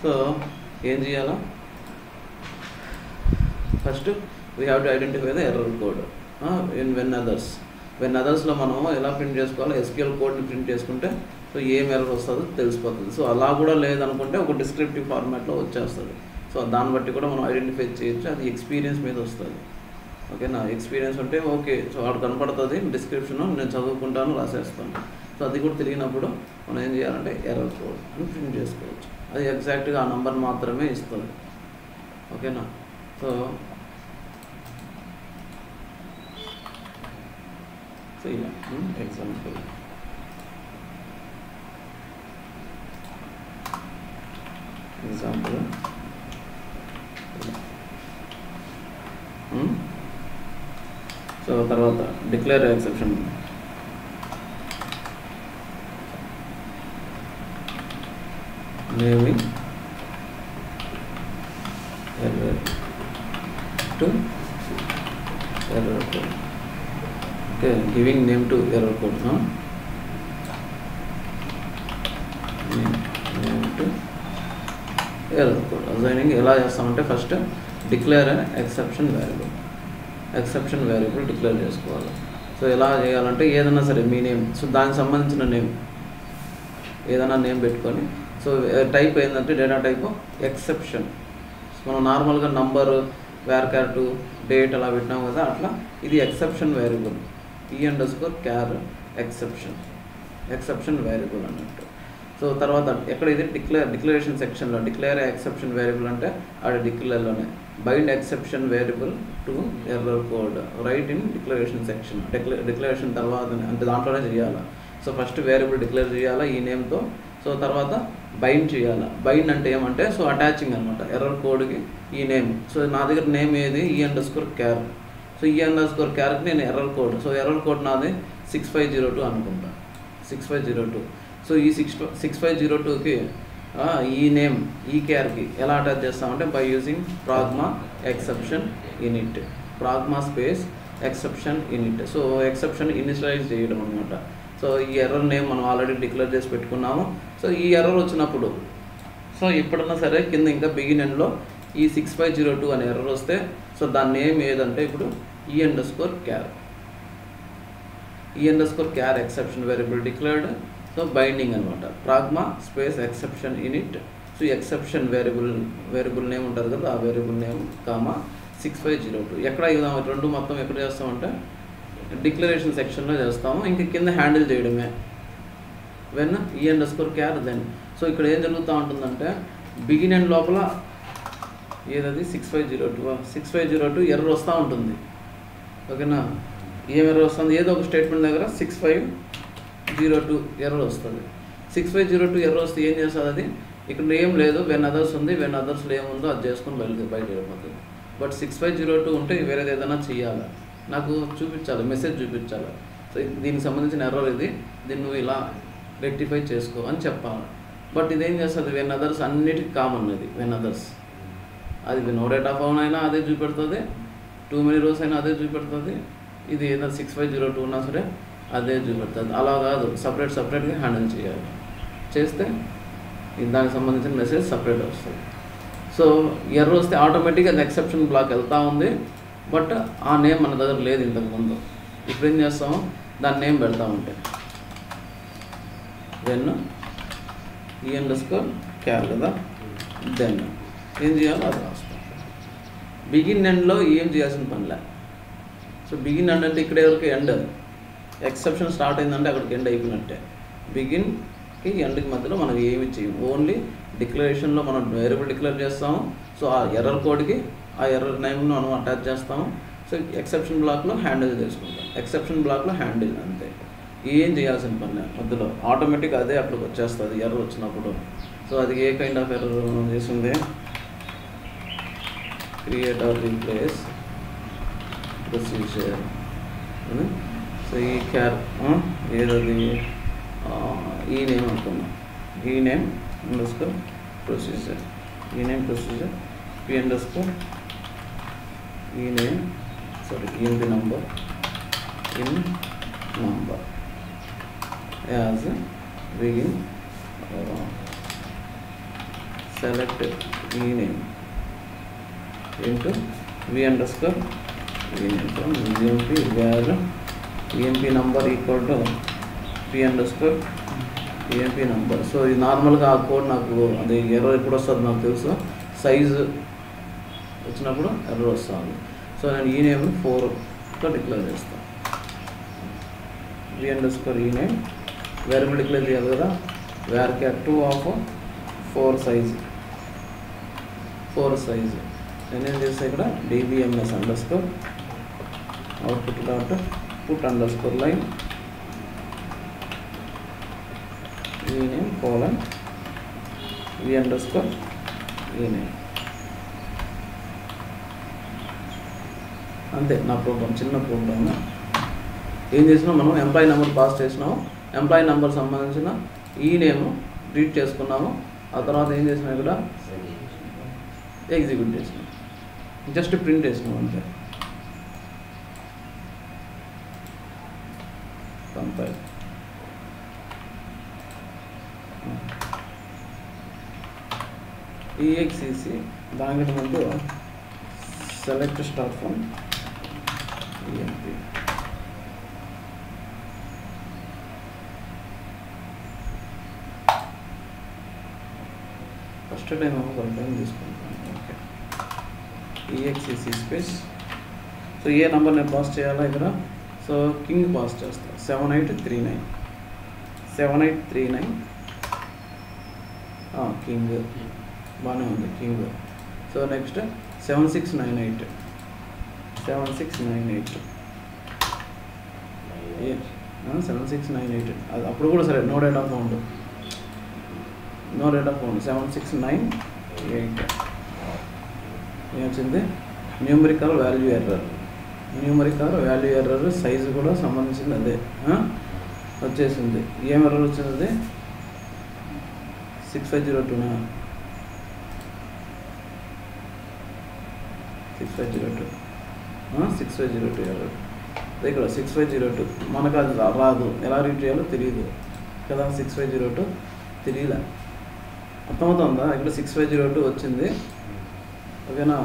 So ఏం చేయాలా, first we have to identify the error code in when అదర్స్లో మనం ఎలా ప్రింట్ చేసుకోవాలో SQL కోడ్ని ప్రింట్ చేసుకుంటే సో ఏం ఎర్రర్ వస్తుందో తెలిసిపోతుంది. సో అలా కూడా లేదనుకుంటే ఒక డిస్క్రిప్టివ్ ఫార్మాట్లో వచ్చేస్తుంది. సో దాన్ని బట్టి కూడా మనం ఐడెంటిఫై చేయొచ్చు. అది ఎక్స్పీరియన్స్ మీద వస్తుంది. ఓకేనా, ఎక్స్పీరియన్స్ ఉంటే ఓకే, సో వాడు కనపడుతుంది డిస్క్రిప్షన్, నేను చదువుకుంటాను రాసేస్తాను. సో అది కూడా తెలియనప్పుడు మనం ఏం చేయాలంటే ఎర్రర్ కోడ్ అని ప్రింట్ చేసుకోవచ్చు. అది ఎగ్జాక్ట్గా ఆ నెంబర్ మాత్రమే ఇస్తుంది. ఓకేనా, సో ఇలా ఎగ్జాంపుల్ సో తర్వాత declare exception. Naming error to error code. Okay, giving name to error code. Name to error code assigning ఎలా చేస్తామంటే first declare exception variable declare చేసుకోవాలి. సో ఎలా చేయాలంటే ఏదైనా సరే మీ నేమ్, సో దానికి సంబంధించిన నేమ్ ఏదైనా నేమ్ పెట్టుకొని, సో టైప్ ఏంటంటే డేటా టైప్ ఎక్సెప్షన్. మనం నార్మల్గా నంబరు varchar2 డేట్ అలా పెట్టినాం కదా, అట్లా ఇది exception variable e_char exception variable అన్నట్టు. సో తర్వాత ఎక్కడ ఇది డిక్లరేషన్ సెక్షన్లో డిక్లేర్ ఎక్సెప్షన్ వేరియబుల్ అంటే ఆడ డిక్లేర్లోనే bind exception variable to error code right in declaration section. Declaration తర్వాత అంటే దాంట్లోనే చేయాలి. సో ఫస్ట్ వేరియబుల్ డిక్లేర్ చేయాలా ఈ నేమ్తో, సో తర్వాత బైండ్ చేయాలా. బైండ్ అంటే ఏమంటే సో అటాచింగ్ అనమాట ఎర్రర్ కోడ్కి ఈ నేమ్. సో నా దగ్గర నేమ్ ఏది e_char. సో e_charకి నేను error code, so error code నాది 6502 అనుకుంటా, 6502. సో ఈ 6502కి ఈ నేమ్ charకి ఎలా అటాచ్ చేస్తామంటే by using pragma exception init, pragma space exception init. So exception initialize చేయడం అనమాట. సో ఈ ఎర్రర్ నేమ్ మనం ఆల్రెడీ డిక్లేర్ చేసి పెట్టుకున్నాము. సో ఈ ఎర్రర్ వచ్చినప్పుడు సో ఎప్పుడన్నా సరే కింద ఇంకా బిగినెన్లో ఈ 6502 అనే ఎర్రర్ వస్తే సో దాని నేమ్ ఏదంటే ఇప్పుడు e_char exception variable declared. So binding అనమాట pragma space exception init. So exception variable name ఉంటుంది కదా, ఆ వేరియబుల్ నేమ్ కామా 6502. ఎక్కడ ఇద్దాం రెండు మొత్తం ఎక్కడ చేస్తామంటే డిక్లరేషన్ సెక్షన్లో చేస్తాము. ఇంక కింద హ్యాండిల్ చేయడమే వెన్ e_char దెన్. సో ఇక్కడ ఏం జరుగుతూ ఉంటుందంటే బిగిన్ అండ్ లోపల ఏదది 6502 ఎర్రర్ వస్తూ ఉంటుంది. ఓకేనా, ఏం ఎర్రర్ వస్తుంది, ఏదో ఒక స్టేట్మెంట్ దగ్గర 6502 ఎర్రర్ వస్తుంది. 6502 ఎర్రర్ వస్తే ఏం చేస్తుంది, అది ఇక్కడ ఏం లేదు వెన్ అదర్స్ ఉంది, వెన్ అదర్స్లో ఏముందో అది చేసుకుని బయట వెళ్ళిపోతుంది. బట్ 6502 ఉంటే వేరేది ఏదైనా చేయాలి, నాకు చూపించాలి, మెసేజ్ చూపించాలి. సో దీనికి సంబంధించిన ఎర్రర్ ఇది, దీన్ని నువ్వు ఇలా రెక్టిఫై చేసుకో అని చెప్పాలి. బట్ ఇదేం చేస్తుంది, వెన్ అదర్స్ అన్నిటికీ కామన్. ఇది వెన్ అదర్స్, అది నో డేటా ఫౌండ్ అయినా అదే చూపెడుతుంది, టూ మెనీ రోస్ అయినా అదే చూపెడుతుంది, ఇది ఏదైనా 6502 ఉన్నా సరే అదే చూపెడుతుంది. అలా కాదు, సపరేట్గా హ్యాండిల్ చేయాలి. చేస్తే దానికి సంబంధించిన మెసేజ్ సపరేట్ వస్తుంది. సో ఎర్రర్ వస్తే ఆటోమేటిక్గా అది ఎక్సెప్షన్ బ్లాక్ వెళ్తూ ఉంది. బట్ ఆ నేమ్ మన దగ్గర లేదు ఇంతకుముందు. ఇప్పుడు ఏం చేస్తాము, దాని నేమ్ పెడతా ఉంటే దెన్ e_char కదా, దెన్ ఏం చేయాలో అది రాస్తాం. బిగిన్ ఎండ్లో ఏం చేయాల్సిన పనిలే. సో బిగిన్ ఎండ్ అంటే ఇక్కడ ఎవరికి ఎండ్, ఎక్సెప్షన్ స్టార్ట్ అయిందంటే అక్కడికి ఎండ్ అయిపోయినట్టే. బిగిన్కి ఎండ్కి మధ్యలో మనం ఏమి చేయము, ఓన్లీ డిక్లరేషన్లో మనం వేరియబుల్ డిక్లేర్ చేస్తాము. సో ఆ ఎర్రర్ కోడ్కి ఆ ఎర్రర్ నేమ్ను మనం అటాచ్ చేస్తాము. సో ఎక్సెప్షన్ బ్లాక్లో హ్యాండిల్ చేసుకుంటాం, ఎక్సెప్షన్ బ్లాక్లో హ్యాండిల్ అంతే, ఏం చేయాల్సిన పని మధ్యలో ఆటోమేటిక్గా అదే అక్కడికి వచ్చేస్తుంది ఎర్రర్ వచ్చినప్పుడు. సో అది ఏ కైండ్ ఆఫ్ ఎర్రర్ చేస్తుంది, create are replace procedure. So ఈ ఏదది ఈ నేమ్ అనుకున్నాం, ఈ నేమ్ ప్రొసీజర్, ఈ నేమ్ ప్రొసీజర్ p_, ఈ name in the number as begin select ename into v underscore ename from emp where emp number equal to p underscore emp number. So ఇది నార్మల్గా ఆ కోడ్ నాకు అది error ఎప్పుడు వస్తుంది నాకు తెలుసు, సైజు వచ్చినప్పుడు ఎర్రర్ వస్తుంది. సో నేను ఈ నేమ్ 4తో డిక్లేర్ చేస్తాను. v underscore ename variable declare చేయాలి కదా, varchar 2 ఆఫ్ 4 సైజు నేనేం చేస్తా ఇక్కడ dbms underscore output dot put underscore line ename colon v underscore ename. అంతే నా ప్రోగ్రామ్, చిన్న ప్రోగ్రామ్. ఏం చేసినా మనం ఎంప్లాయీ నెంబర్ పాస్ చేసినాము, ఎంప్లాయీ నెంబర్ సంబంధించిన ఈ నేమ్ రీడ్ చేసుకున్నాము. ఆ తర్వాత ఏం చేసినా ఇక్కడ ఎగ్జిక్యూట్ చేసినాం, జస్ట్ ప్రింట్ చేసినాం అంతే. కంపైల్ exec దానికి ముందు select star from emp. First time కొంత టైం తీసుకుంటాను. Okay, exec space. సో ఏ నెంబర్ నేను పాస్ చేయాలా ఇక్కడ, సో కింగ్ పాస్ చేస్తాను 7839 కింగ్ బాగానే ఉంది కింగ్. సో నెక్స్ట్ 7698 7698 అది అప్పుడు కూడా సరే, నో డేటా ఫౌండ్ 7698 ఏమొచ్చింది, న్యూమరికల్ వాల్యూ ఎర్రర్ సైజు కూడా సంబంధించింది అదే వచ్చేసింది. ఏం ఎర్రర్ వచ్చింది అది 6502 6502 ఎర్రర్ ఇక్కడ 6502 మనకు అది రాదు, ఎలా రీడ్ చేయాలో తెలియదు కదా, 6502 తెలియలే, అర్థమవుతుందా? ఇక్కడ 6502 వచ్చింది, ఓకేనా?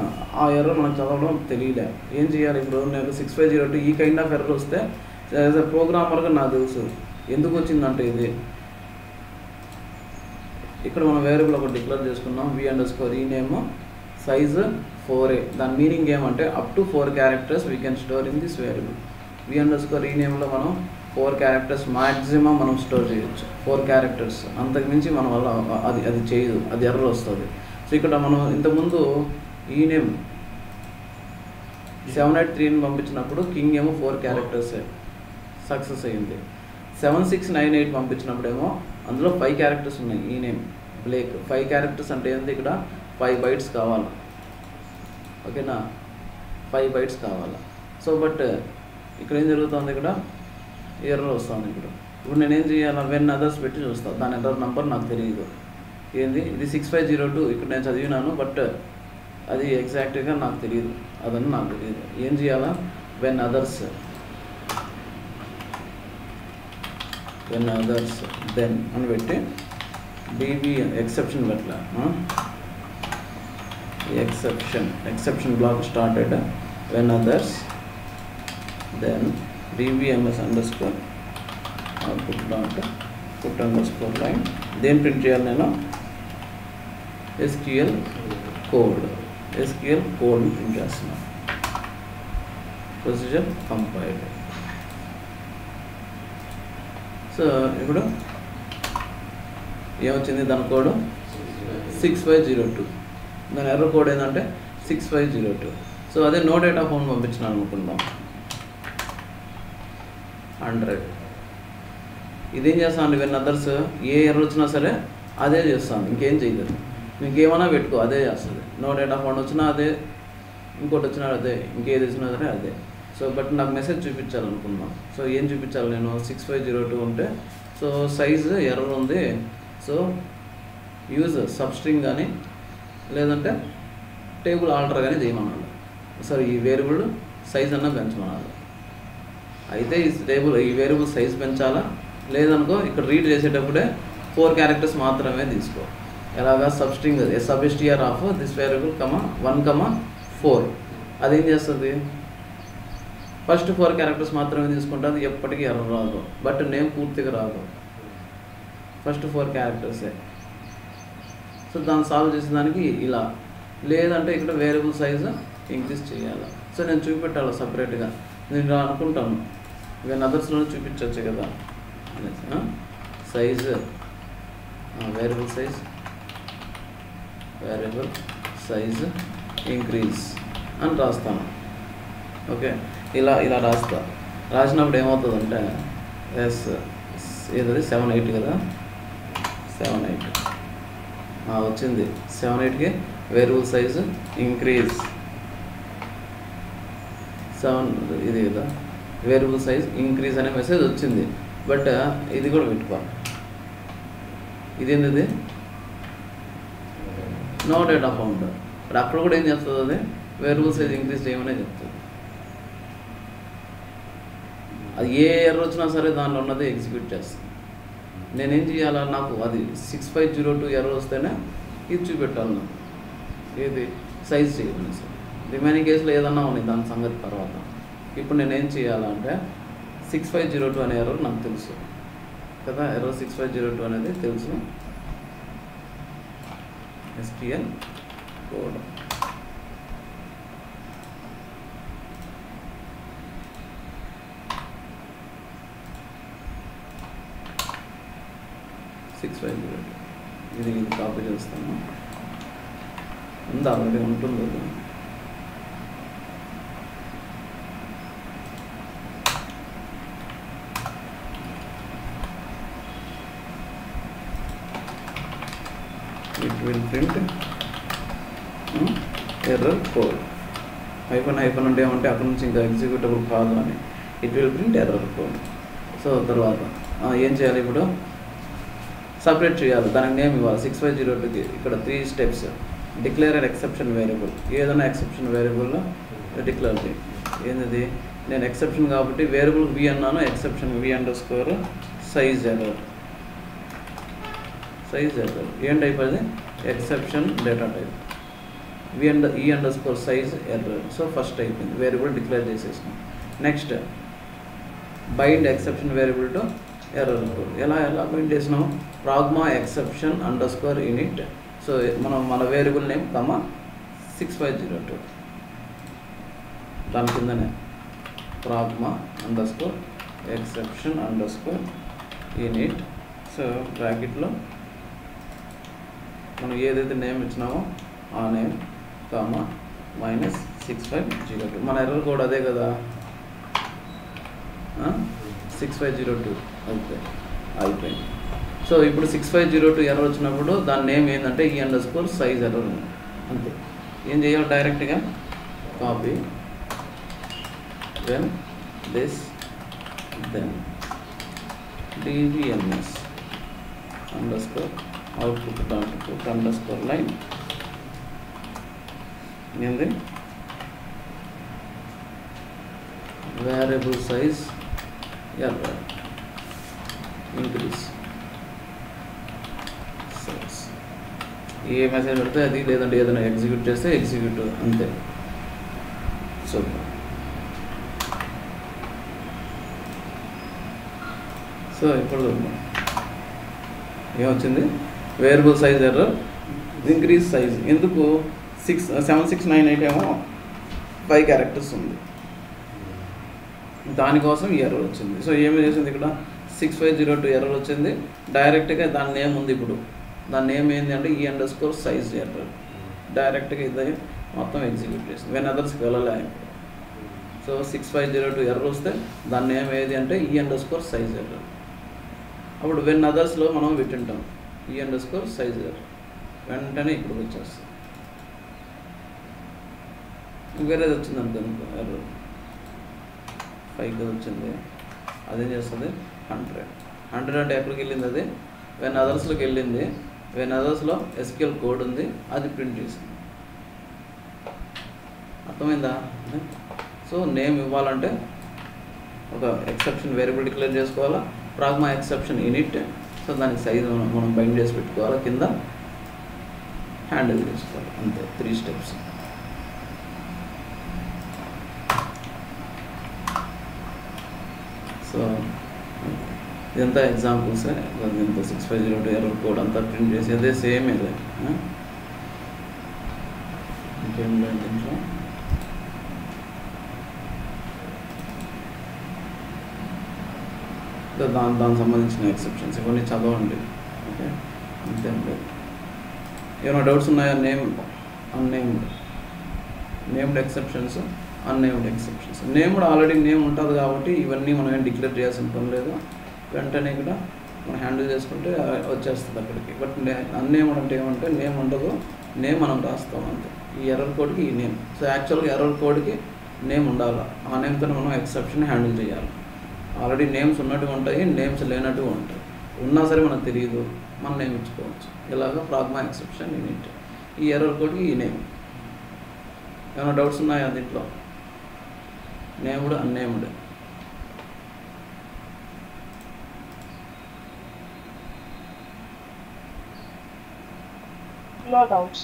ఆ ఎర్రర్ మనకు చదవడం తెలియలే. ఏం చేయాలి ఇప్పుడు, నాకు 6502 ఈ కైండ్ ఆఫ్ ఎర్రర్ వస్తే యాజ్ ఎ ప్రోగ్రామర్గా నాకు తెలుసు ఎందుకు వచ్చిందంటే, ఇది ఇక్కడ మనం వేరియబుల్ ఒకటి డిక్లేర్ చేసుకున్నాం, v underscore ename size 4a. దాని మీనింగ్ ఏమంటే up to 4 characters we can store in this variable. v underscore enameలో మనం 4 క్యారెక్టర్స్ మ్యాక్సిమం మనం స్టోర్ చేయొచ్చు, 4 క్యారెక్టర్స్, అంతకుమించి మన వల్ల అది చేయదు, అది ఎర్రర్ వస్తుంది. సో ఇక్కడ మనం ఇంతకుముందు ename 783 పంపించినప్పుడు కింగ్ ఏమో 4 క్యారెక్టర్సే సక్సెస్ అయ్యింది. 7698 పంపించినప్పుడేమో అందులో 5 క్యారెక్టర్స్ ఉన్నాయి. ename బ్లేక్ 5 క్యారెక్టర్స్ అంటే ఏంటి, ఇక్కడ 5 bytes కావాలి, ఓకేనా? 5 bytes కావాలి. సో బట్ ఇక్కడ ఏం జరుగుతుంది, ఇక్కడ ఎర్రర్ వస్తుంది. ఇప్పుడు నేనేం చేయాలి, వెన్ అదర్స్ పెట్టి చూస్తాను, దాని ఎర్రర్ నెంబర్ నాకు తెలియదు. ఏంది ఇది 6502 ఇక్కడ నేను చదివినాను, బట్ అది ఎగ్జాక్ట్గా నాకు తెలియదు, అదని నాకు తెలియదు. ఏం చేయాలా, వెన్ అదర్స్ దెన్ అని పెట్టి db ఎక్సెప్షన్ పెట్టలా, exception block started when others then dbms underscore output dot put underscore line. దేని ప్రింట్ చేయాలి నేను, SQL కోడ్ని ప్రింట్ చేస్తున్నాను. Procedure compiled. సో ఇప్పుడు ఏమొచ్చింది, దాని కోడ్ 6502, దాని ఎర్రర్ కోడ్ ఏంటంటే 6502. సో అదే నో డేటా ఫౌండ్ పంపించినాను అనుకుందాం 100. ఇదేం చేస్తాను, వెన్ అదర్స్ ఏ ఎర్రర్ వచ్చినా సరే అదే చేస్తాను, ఇంకేం చేయలేదు. ఇంకేమైనా పెట్టుకో అదే చేస్తుంది. నో డేటా ఫౌండ్ వచ్చినా అదే, ఇంకోటి వచ్చినా అదే, ఇంకేది వచ్చినా సరే అదే. సో బట్ నాకు మెసేజ్ చూపించాలనుకున్నాం. సో ఏం చూపించాలి నేను, 6502 ఉంటే సో సైజు ఎర్రర్ ఉంది, సో యూజ్ సబ్స్ట్రింగ్ కానీ లేదంటే టేబుల్ ఆల్టర్ కానీ చేయమన్నాడు. సో ఈ వేరియబుల్ సైజ్ అన్నా పెంచమన్నాడు. అయితే ఈ వేరియబుల్ సైజ్ పెంచాలా, లేదనుకో ఇక్కడ రీడ్ చేసేటప్పుడే 4 క్యారెక్టర్స్ మాత్రమే తీసుకో. ఎలాగా సబ్స్ట్రింగ్ సబ్స్టిఆర్ ఆఫ్ దిస్ వేరియబుల్ 1, 4 అదేం చేస్తుంది, ఫస్ట్ 4 క్యారెక్టర్స్ మాత్రమే తీసుకుంటుంది, ఎప్పటికీ ఎర్రర్ రాదు. బట్ నేమ్ పూర్తిగా రాదు, ఫస్ట్ 4 క్యారెక్టర్సే. సో దాన్ని సాల్వ్ చేసేదానికి ఇలా, లేదంటే ఇక్కడ వేరియబుల్ సైజు ఇంక్రీజ్ చేయాలి. సో నేను చూపెట్టాలి సపరేట్గా, నేను అనుకుంటాను ఇవన్నీ అదర్స్లోనే చూపించవచ్చు కదా. సైజ్ వేరియబుల్ సైజ్ ఇంక్రీజ్ అని రాస్తాను. ఓకే, ఇలా రాసినప్పుడు ఏమవుతుందంటే ఏదది 7, 8 కదా, 7, 8 వచ్చింది. 7, 8కి వేరియబుల్ సైజ్ ఇంక్రీజ్ 7 ఇది కదా, వేరియబుల్ సైజ్ ఇంక్రీజ్ అనే మెసేజ్ వచ్చింది. బట్ ఇది కూడా పెట్టుకో, ఇదేంటిది నో డేటా ఫౌండ్. ఇప్పుడు అక్కడ కూడా ఏం చేస్తుంది, అది వేరియబుల్ సైజ్ ఇంక్రీజ్ చేయమనే చెప్తుంది. అది ఏ ఎర్రర్ వచ్చినా సరే దానిలో ఉన్నది ఎగ్జిక్యూట్ చేస్తుంది. నేనేం చేయాలా, నాకు అది 6502 ఎర్రర్ వస్తేనే ఇది చూపెట్టాలి నాకు, ఏది సైజ్ చేయమని. సార్ రిమైనింగ్ కేసులో ఏదన్నా ఉన్నాయి దాని సంగతి తర్వాత. ఇప్పుడు నేనేం చేయాలంటే 6502 అనే ఎర్రర్ నాకు తెలుసు కదా, ఎర్రర్ 6502 అనేది తెలుసు. SQL కోడ్ ఇది కాపీ చేస్తాను, ఉంది ఆల్రెడీ ఉంటుంది. it will print error code hyphen అంటే ఏమంటే అక్కడ నుంచి ఇంకా ఎగ్జిక్యూటబుల్ కాదు అని, it will print error code. So తర్వాత ఏం చేయాలి, ఇప్పుడు సపరేట్ చేయాలి, దానికి నేమ్ ఇవ్వాలి. 6502కి ఇక్కడ 3 steps. Declare an exception variable, ఏదైనా ఎక్సెప్షన్ వేరియబుల్లో డిక్లేర్ చేయి. ఏంటిది, నేను ఎక్సెప్షన్ కాబట్టి వేరియబుల్ v అన్నాను, ఎక్సెప్షన్ v_ సైజ్ ఎర్రర్. ఏం టైప్ అది, exception data type, e_size error. So first అయిపోయింది, వేరియబుల్ డిక్లేర్ చేసేసినాం. Next bind exception variable to error code. ఎలా బైండ్ చేసినాం, ప్రాగ్మా ఎక్సెప్షన్ _init. సో మన వేరియబుల్ నేమ్ 6502, దాని కిందనే ప్రాగ్మా _exception _init. సో బ్రాకెట్లో మనం ఏదైతే నేమ్ ఇచ్చినామో ఆ నేమ్ -6502. మన ఎర్రర్ కోడ్ అదే కదా, 6502 అయిపోయింది. సో ఇప్పుడు 6502 ఎర్రర్ వచ్చినప్పుడు దాని నేమ్ ఏంటంటే e_size ఎర్రర్ అంతే. ఏం చేయాలి, డైరెక్ట్గా copy then this then dbms _output line ఏంది వేరియబుల్ సైజ్ ఎర్రర్ ఇంక్రీజ్. ఏ మెసేజ్ పెడితే అది, లేదంటే ఏదైనా ఎగ్జిక్యూట్ చేస్తే ఎగ్జిక్యూట్ అంతే. సో ఇప్పుడు ఏమొచ్చింది, variable size error increase size. ఎందుకు 7698 ఏమో 5 క్యారెక్టర్స్ ఉంది, దానికోసం ఈ ఎర్రర్ వచ్చింది. సో ఏమి చేసింది, ఇక్కడ 6502 ఎర్రర్ వచ్చింది. డైరెక్ట్గా దాని నేమ్ ఉంది, ఇప్పుడు దాని నేమ్ ఏంటి అంటే e_size ఎర్రర్. డైరెక్ట్గా ఇది మొత్తం ఎగ్జిక్యూట్ చేసింది, వెన్ అదర్స్కి వెళ్ళలే. సో 6502 ఎర్రర్ వస్తే దాని నేమ్ ఏది అంటే e_size ఎర్రర్. అప్పుడు వెన్ అదర్స్లో మనం పెట్టింటాం e_size ఎర్రర్, వెంటనే ఇప్పుడు వచ్చేస్తుంది. వేరేది వచ్చింది అంతే ఎర్రర్ 5 వచ్చింది, అదేం చేస్తుంది 100 అంటే ఎక్కడికి వెళ్ళింది, అది వెన్ అదర్స్లోకి వెళ్ళింది. వెన్ అదర్స్లో SQL కోడ్ ఉంది, అది ప్రింట్ చేసింది. అర్థమైందా? సో నేమ్ ఇవ్వాలంటే ఒక ఎక్సెప్షన్ వేరియబుల్ డిక్లేర్ చేసుకోవాలా, ప్రాగ్మా ఎక్సెప్షన్ ఇనిట్. సో దానికి సైజ్ మనం బైండ్ చేసి పెట్టుకోవాలి కింద. హ్యాండిల్ చేసుకోవాలి. అంతే 3 స్టెప్స్. సో ఇదంతా ఎగ్జాంపుల్స్. ఇంత 6502 ఎర్రర్ కోడ్ అంతా ప్రింట్ చేసి అదే సేమ్ ఇదే. ఇంకేం లేదు దీంట్లో. దానికి సంబంధించిన ఎక్సెప్షన్స్ ఇవన్నీ చదవండి. ఓకే, అంతే లేదు. ఏమైనా డౌట్స్ ఉన్నాయా? Named exceptions, unnamed exceptions. Named already name ఉంటుంది కాబట్టి ఇవన్నీ మనం ఏం డిక్లేర్ చేయాల్సిన పని లేదు. వెంటనే కూడా మనం హ్యాండిల్ చేసుకుంటే వచ్చేస్తుంది అక్కడికి. బట్ అన్నేమ్డ్ అంటే ఏమంటే నేమ్ ఉండదు, నేమ్ మనం రాస్తాం అంతే. ఈ ఎర్రర్ కోడ్కి ఈ నేమ్. సో యాక్చువల్గా ఎర్రర్ కోడ్కి నేమ్ ఉండాలి. ఆ నేమ్తో మనం ఎక్సెప్షన్ హ్యాండిల్ చేయాలి. ఆల్రెడీ నేమ్స్ ఉన్నట్టు ఉంటాయి, నేమ్స్ లేనట్టు ఉంటాయి. ఉన్నా సరే మనకు తెలియదు, మనం నేమ్ ఇచ్చుకోవచ్చు. ఇలాగ ప్రాగ్మా ఎక్సెప్షన్ యూనిట్. ఈ ఎర్రర్ కోడ్కి ఈ నేమ్. ఏమైనా డౌట్స్ ఉన్నాయా దీంట్లో? Named, unnamed. No doubts.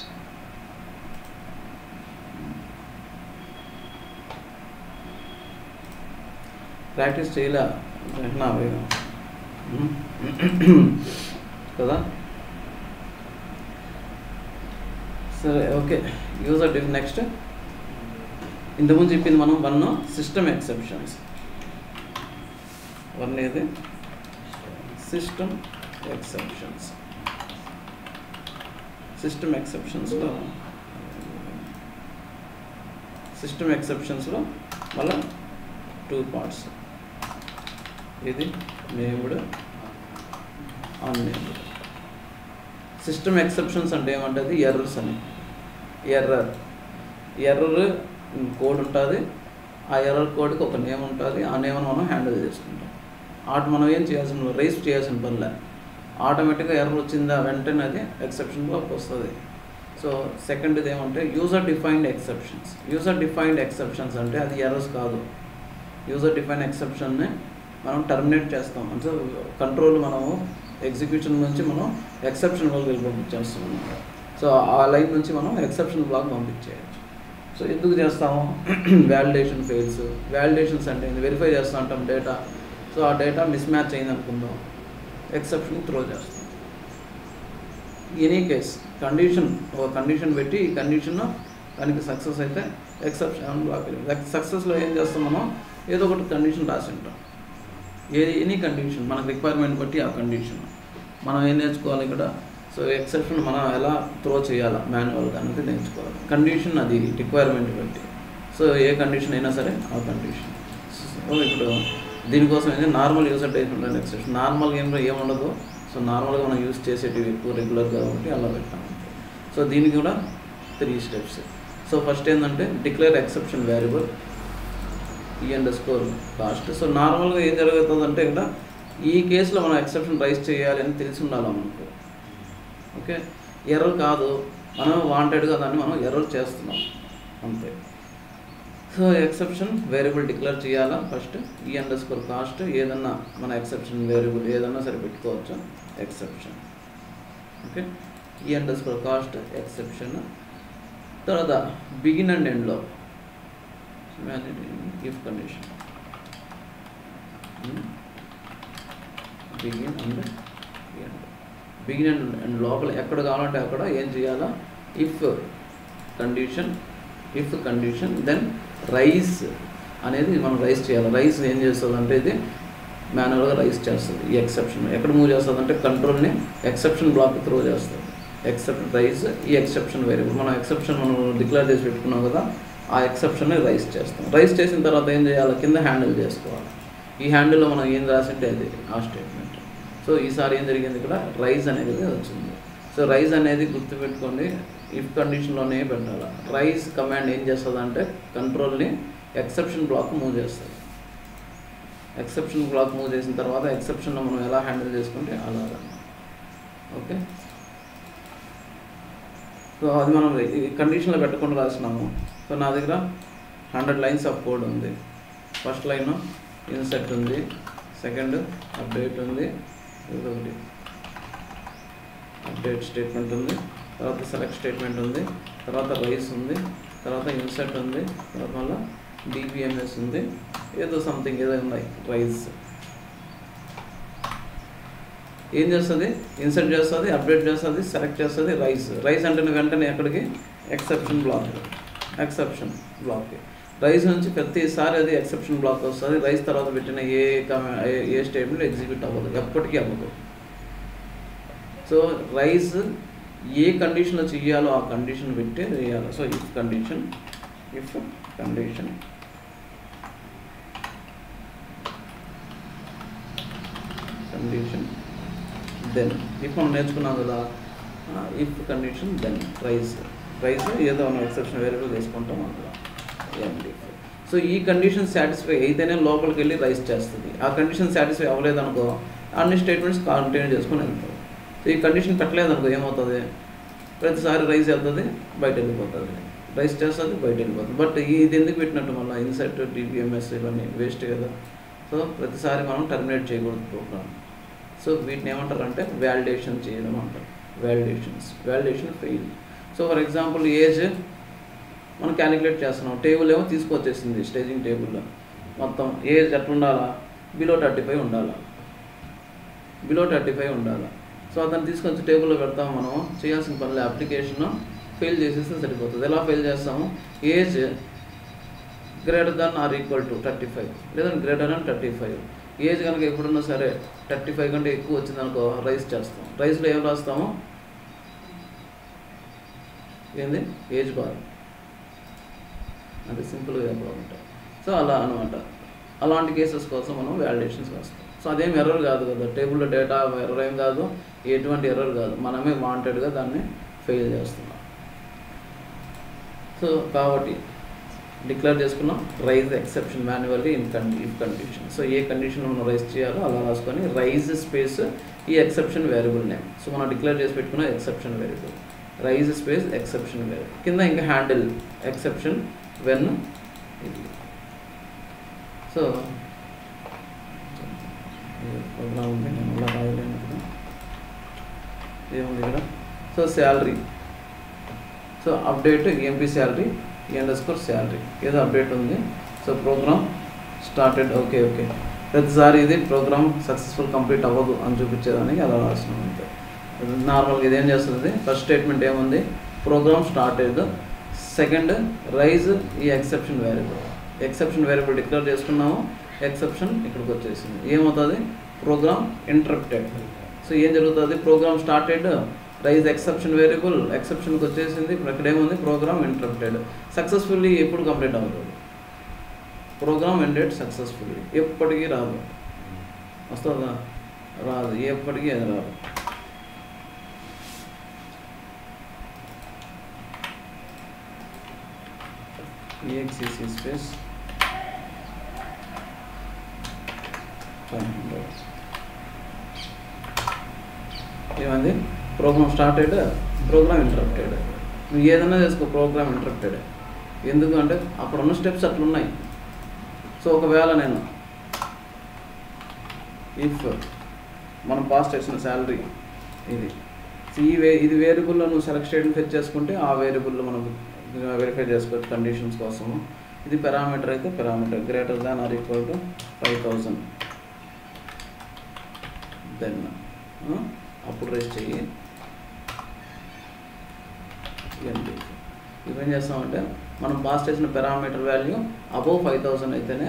Practice చేయలే కదా. సరే, ఓకే. User diff. నెక్స్ట్ ఇంతకుముందు చెప్పింది మనం 1 సిస్టమ్ ఎక్సెప్షన్స్. 1 ఏది? System exceptions. సిస్టమ్ ఎక్సెప్షన్స్లో మళ్ళీ 2 పార్ట్స్. ఇది నేమ్డ్, అన్నేమ్డ్. సిస్టమ్ ఎక్సెప్షన్స్ అంటే ఏమంటే అది ఎర్రర్స్ అని. ఎర్రర్ కోడ్ ఉంటుంది. ఆ ఎర్రర్ కోడ్కి ఒక నేమ్ ఉంటుంది. ఆ నేమ్ని మనం హ్యాండిల్ చేసుకుంటాం. మనం ఏం చేయాల్సిన, రైస్ చేయాల్సిన పనిలే. ఆటోమేటిక్గా ఎర్రర్ వచ్చిందా వెంటనే అది ఎక్సెప్షన్లోకి వస్తుంది. సో సెకండ్ది ఏమంటే user defined exceptions. User defined exceptions అంటే అది ఎర్రర్స్ కాదు. యూజర్ డిఫైన్డ్ ఎక్సెప్షన్ని మనం టర్మినేట్ చేస్తాం. అంటే కంట్రోల్ మనము ఎగ్జిక్యూషన్ నుంచి మనం ఎక్సెప్షన్ బ్లాక్ పంపించేస్తున్నాం. సో ఆ లైన్ నుంచి మనం ఎక్సెప్షన్ బ్లాక్ పంపించేయచ్చు. సో ఎందుకు చేస్తాము? Validation fails. వ్యాలిడేషన్స్ అంటే వెరిఫై చేస్తూ ఉంటాం డేటా. సో ఆ డేటా మిస్ మ్యాచ్ అయింది అనుకుందాం, ఎక్సెప్షన్ త్రో చేస్తాం. ఎనీ కేస్ ఒక కండిషన్ పెట్టి ఈ కండిషన్ దానికి సక్సెస్ అయితే ఎక్సెప్షన్ బ్లాక్. సక్సెస్లో ఏం చేస్తాం? మనం ఏదో ఒకటి కండిషన్ రాసి ఉంటాం. ఎనీ కండిషన్ మనకు రిక్వైర్మెంట్ బట్టి ఆ కండిషన్ మనం ఏం నేర్చుకోవాలి ఇక్కడ. సో ఎక్సెప్షన్ మనం ఎలా త్రో చేయాలా మాన్యువల్గా అనేది నేర్చుకోవాలి. కండిషన్ అది రిక్వైర్మెంట్ బట్టి. సో ఏ కండిషన్ అయినా సరే ఆ కండిషన్. సో ఇప్పుడు దీనికోసం ఏంటంటే నార్మల్ యూజర్ డిఫైన్డ్ ఎక్సెప్షన్. నార్మల్గా ఏముండదు. సో నార్మల్గా మనం యూజ్ చేసేటివి ఎక్కువ రెగ్యులర్గా కాబట్టి అలా పెట్టాము. సో దీనికి కూడా 3 స్టెప్స్. సో ఫస్ట్ ఏంటంటే declare exception variable e_cost. So నార్మల్గా ఏం జరుగుతుందంటే ఇక్కడ ఈ కేసులో మనం ఎక్సెప్షన్ రైజ్ చేయాలి అని తెలిసి ఉండాలి మనకు. ఓకే, ఎర్రర్ కాదు, మనం వాంటెడ్గా దాన్ని మనం ఎర్రర్ చేస్తున్నాం అంతే. సో ఎక్సెప్షన్ వేరియబుల్ డిక్లేర్ చేయాలా ఫస్ట్. e_cost ఏదన్నా మన ఎక్సెప్షన్ వేరియబుల్ ఏదన్నా సరే పెట్టుకోవచ్చు ఎక్సెప్షన్. Okay, e_cost exception. తర్వాత బిగిన్ అండ్ ఎండ్లో ఇఫ్ కండిషన్. బిగిన్ అండ్ లోపల ఎక్కడ కావాలంటే అక్కడ ఏం చేయాలా? ఇఫ్ కండిషన్ దెన్ రైస్ అనేది మనం రైస్ చేయాలి. రైస్ ఏం చేస్తుందంటే ఇది మాన్యువల్గా రైస్ చేస్తుంది. ఈ ఎక్సెప్షన్ ఎక్కడ మూవ్ చేస్తుంది అంటే కంట్రోల్ని ఎక్సెప్షన్ బ్లాక్ త్రో చేస్తుంది. రైస్ ఈ ఎక్సెప్షన్ వేరియబుల్ మనం ఎక్సెప్షన్ మనం డిక్లేర్ చేసి పెట్టుకున్నాం కదా, ఆ ఎక్సెప్షన్ని రైస్ చేస్తాం. రైస్ చేసిన తర్వాత ఏం చేయాలి? కింద హ్యాండిల్ చేసుకోవాలి. ఈ హ్యాండిల్లో మనం ఏం రాసింటే అది ఆ స్టేట్మెంట్. సో ఈసారి ఏం జరిగింది? ఇక్కడ రైజ్ అనేది వచ్చింది. సో రైజ్ అనేది గుర్తుపెట్టుకోండి, ఇఫ్ కండిషన్లోనే పెట్టాలి. రైజ్ కమాండ్ ఏం చేస్తుంది అంటే కంట్రోల్ని ఎక్సెప్షన్ బ్లాక్ మూవ్ చేస్తుంది. ఎక్సెప్షన్ బ్లాక్ మూవ్ చేసిన తర్వాత ఎక్సెప్షన్లో మనం ఎలా హ్యాండిల్ చేసుకుంటే అలాగా. ఓకే, సో అది మనం ఈ కండిషన్లో పెట్టకుండా రాసినాము. సో నా దగ్గర 100 లైన్స్ ఆఫ్ కోడ్ ఉంది. ఫస్ట్ లైన్ ఇన్సెట్ ఉంది, సెకండ్ అప్డేట్ ఉంది, ఒకటి అప్డేట్ స్టేట్మెంట్ ఉంది, తర్వాత సెలెక్ట్ స్టేట్మెంట్ ఉంది, తర్వాత రైస్ ఉంది, తర్వాత ఇన్సర్ట్ ఉంది, తర్వాత మళ్ళీ డిబిఎంఎస్ ఉంది, ఏదో సంథింగ్ ఏదో ఉన్నాయి. రైస్ ఏం చేస్తుంది, ఇన్సర్ట్ చేస్తుంది, అప్డేట్ చేస్తుంది, సెలెక్ట్ చేస్తుంది. రైస్ అంటే వెంటనే ఎక్కడికి, ఎక్సెప్షన్ బ్లాక్కి. రైస్ నుంచి ప్రతిసారి అది ఎక్సెప్షన్ బ్లాక్ వస్తుంది. రైస్ తర్వాత పెట్టిన ఏ స్టేట్మెంట్ ఎగ్జిక్యూట్ అవ్వదు, ఎప్పటికీ అవ్వదు. సో రైస్ ఏ కండిషన్లో చెయ్యాలో ఆ కండిషన్ పెట్టి చేయాలి. సో ఇఫ్ కండిషన్ దెన్, ఇప్పుడు మనం నేర్చుకున్నాం కదా, ఇఫ్ కండిషన్ దెన్ రైస్ ఏదో మనం ఎక్సెప్షన్ వేరియబుల్ తీసుకుంటాం అందులో ఎండి. సో ఈ కండిషన్ సాటిస్ఫై అయితేనే లోపలికి వెళ్ళి రైస్ చేస్తుంది. ఆ కండిషన్ సాటిస్ఫై అవ్వలేదనుకో అన్ని స్టేట్మెంట్స్ కంటిన్యూ చేసుకొని వెళ్తాం. సో ఈ కండిషన్ పెట్టలేదనుకో ఏమవుతుంది, ప్రతిసారి రైస్ వెళ్తుంది, బయట వెళ్ళిపోతుంది, రైస్ చేస్తుంది, బయట వెళ్ళిపోతుంది. బట్ ఇది ఎందుకు పెట్టినట్టు మళ్ళీ ఇన్సర్ట్ డిబిఎంఎస్ ఇవన్నీ వేస్ట్ కదా. సో ప్రతిసారి మనం టర్మినేట్ చేయకూడదు ప్రోగ్రామ్. సో వీటిని ఏమంటారు అంటే వ్యాలిడేషన్ చేయడం అంటారు. Validation fail. So for example age మనం క్యాలిక్యులేట్ చేస్తున్నాం, టేబుల్ ఏమో తీసుకొచ్చేసింది, స్టేజింగ్ టేబుల్లో మొత్తం ఏజ్ ఎట్లా ఉండాలా, బిలో 35 ఉండాలా. సో అతను తీసుకొచ్చి టేబుల్లో పెడతాము. మనం చేయాల్సిన పనులు అప్లికేషన్ ఫెయిల్ చేసేస్తే సరిపోతుంది. ఎలా ఫెయిల్ చేస్తాము, age greater than or equal to 35 లేదా గ్రేటర్ దాన్ 35. ఏజ్ కనుక ఎప్పుడున్నా సరే 35 కంటే ఎక్కువ వచ్చిందనుకో రైస్ చేస్తాం. రైస్లో ఏం రాస్తాము, ఏంది ఏజ్ బార్, అంటే సింపుల్గా చెప్పాలంటే. సో అలా అనమాట. అలాంటి కేసెస్ కోసం మనం వ్యాలిడేషన్స్ రాస్తాం. సో అదేం ఎర్రర్ కాదు కదా, టేబుల్లో డేటా ఎర్రర్ ఏం కాదు, ఎటువంటి ఎర్రర్ కాదు, మనమే వాంటెడ్గా దాన్ని ఫెయిల్ చేస్తున్నాం. సో కాబట్టి డిక్లేర్ చేసుకున్నాం raise exception manually if condition. So ఏ కండిషన్లో మనం రైజ్ చేయాలో అలా రాసుకొని రైజ్ స్పేస్ ఈ ఎక్సెప్షన్ వేరియబుల్ నేమ్. సో మనం డిక్లేర్ చేసి పెట్టుకున్న exception variable raise space exception variable కింద ఇంకా హ్యాండిల్ ఎక్సెప్షన్ వెన్ ఇది. సో ప్రోగ్రామ్ ఉంది, నేను అలా రాయలేను ఇక్కడ, ఏముంది ఇక్కడ. So salary, so update emp salary _salary ఏదో అప్డేట్ ఉంది. So program started, okay. ప్రతిసారి ఇది ప్రోగ్రామ్ సక్సెస్ఫుల్ కంప్లీట్ అవ్వదు అని చూపించేదానికి అలా రాసినాం అంతే. నార్మల్గా ఇదేం చేస్తుంది, ఫస్ట్ స్టేట్మెంట్ ఏముంది, ప్రోగ్రామ్ స్టార్టెడ్. సెకండ్ రైజ్ ఈ ఎక్సెప్షన్ వేరియబుల్ డిక్లేర్ చేసుకున్నాము, ఎక్సెప్షన్ ఇక్కడికి వచ్చేసింది. ఏమవుతుంది, ప్రోగ్రామ్ ఇంటరప్టెడ్. సో ఏం జరుగుతుంది, program started, raise exception variable ఎక్సెప్షన్కి వచ్చేసింది. ఇప్పుడు ఇక్కడ ఏముంది, ప్రోగ్రామ్ ఇంటరప్టెడ్. సక్సెస్ఫుల్లీ ఎప్పుడు కంప్లీట్ అవుతుంది, ప్రోగ్రామ్ ఎండెడ్ సక్సెస్ఫుల్లీ. ఎప్పటికీ రాదు, వస్తుందా, రాదు, ఎప్పటికీ అది రాదు. exec space ఏమంది, ప్రోగ్రామ్ స్టార్టెడ్, ప్రోగ్రామ్ ఇంటరప్టెడ్. నువ్వు ఏదైనా చేసుకో, ప్రోగ్రామ్ ఇంటరప్టెడ్. ఎందుకంటే అక్కడ ఉన్న స్టెప్స్ అట్లున్నాయి. సో ఒకవేళ నేను ఇఫ్ మనం పాస్ చేసిన శాలరీ ఇది ఇది వేరియబుల్లో నువ్వు సెలెక్ట్ స్టేట్మెంట్ ఫెచ్ చేసుకుంటే ఆ వేరియబుల్లో మనం వెరిఫై చేసుకోవచ్చు కండిషన్స్ కోసము. ఇది పారామీటర్ అయితే parameter greater than or equal to 5000 then అప్పుడు రేస్ చెయ్యి. ఇవేం చేస్తామంటే మనం పాస్ చేసిన పారామీటర్ వాల్యూ అబోవ్ 5000 అయితేనే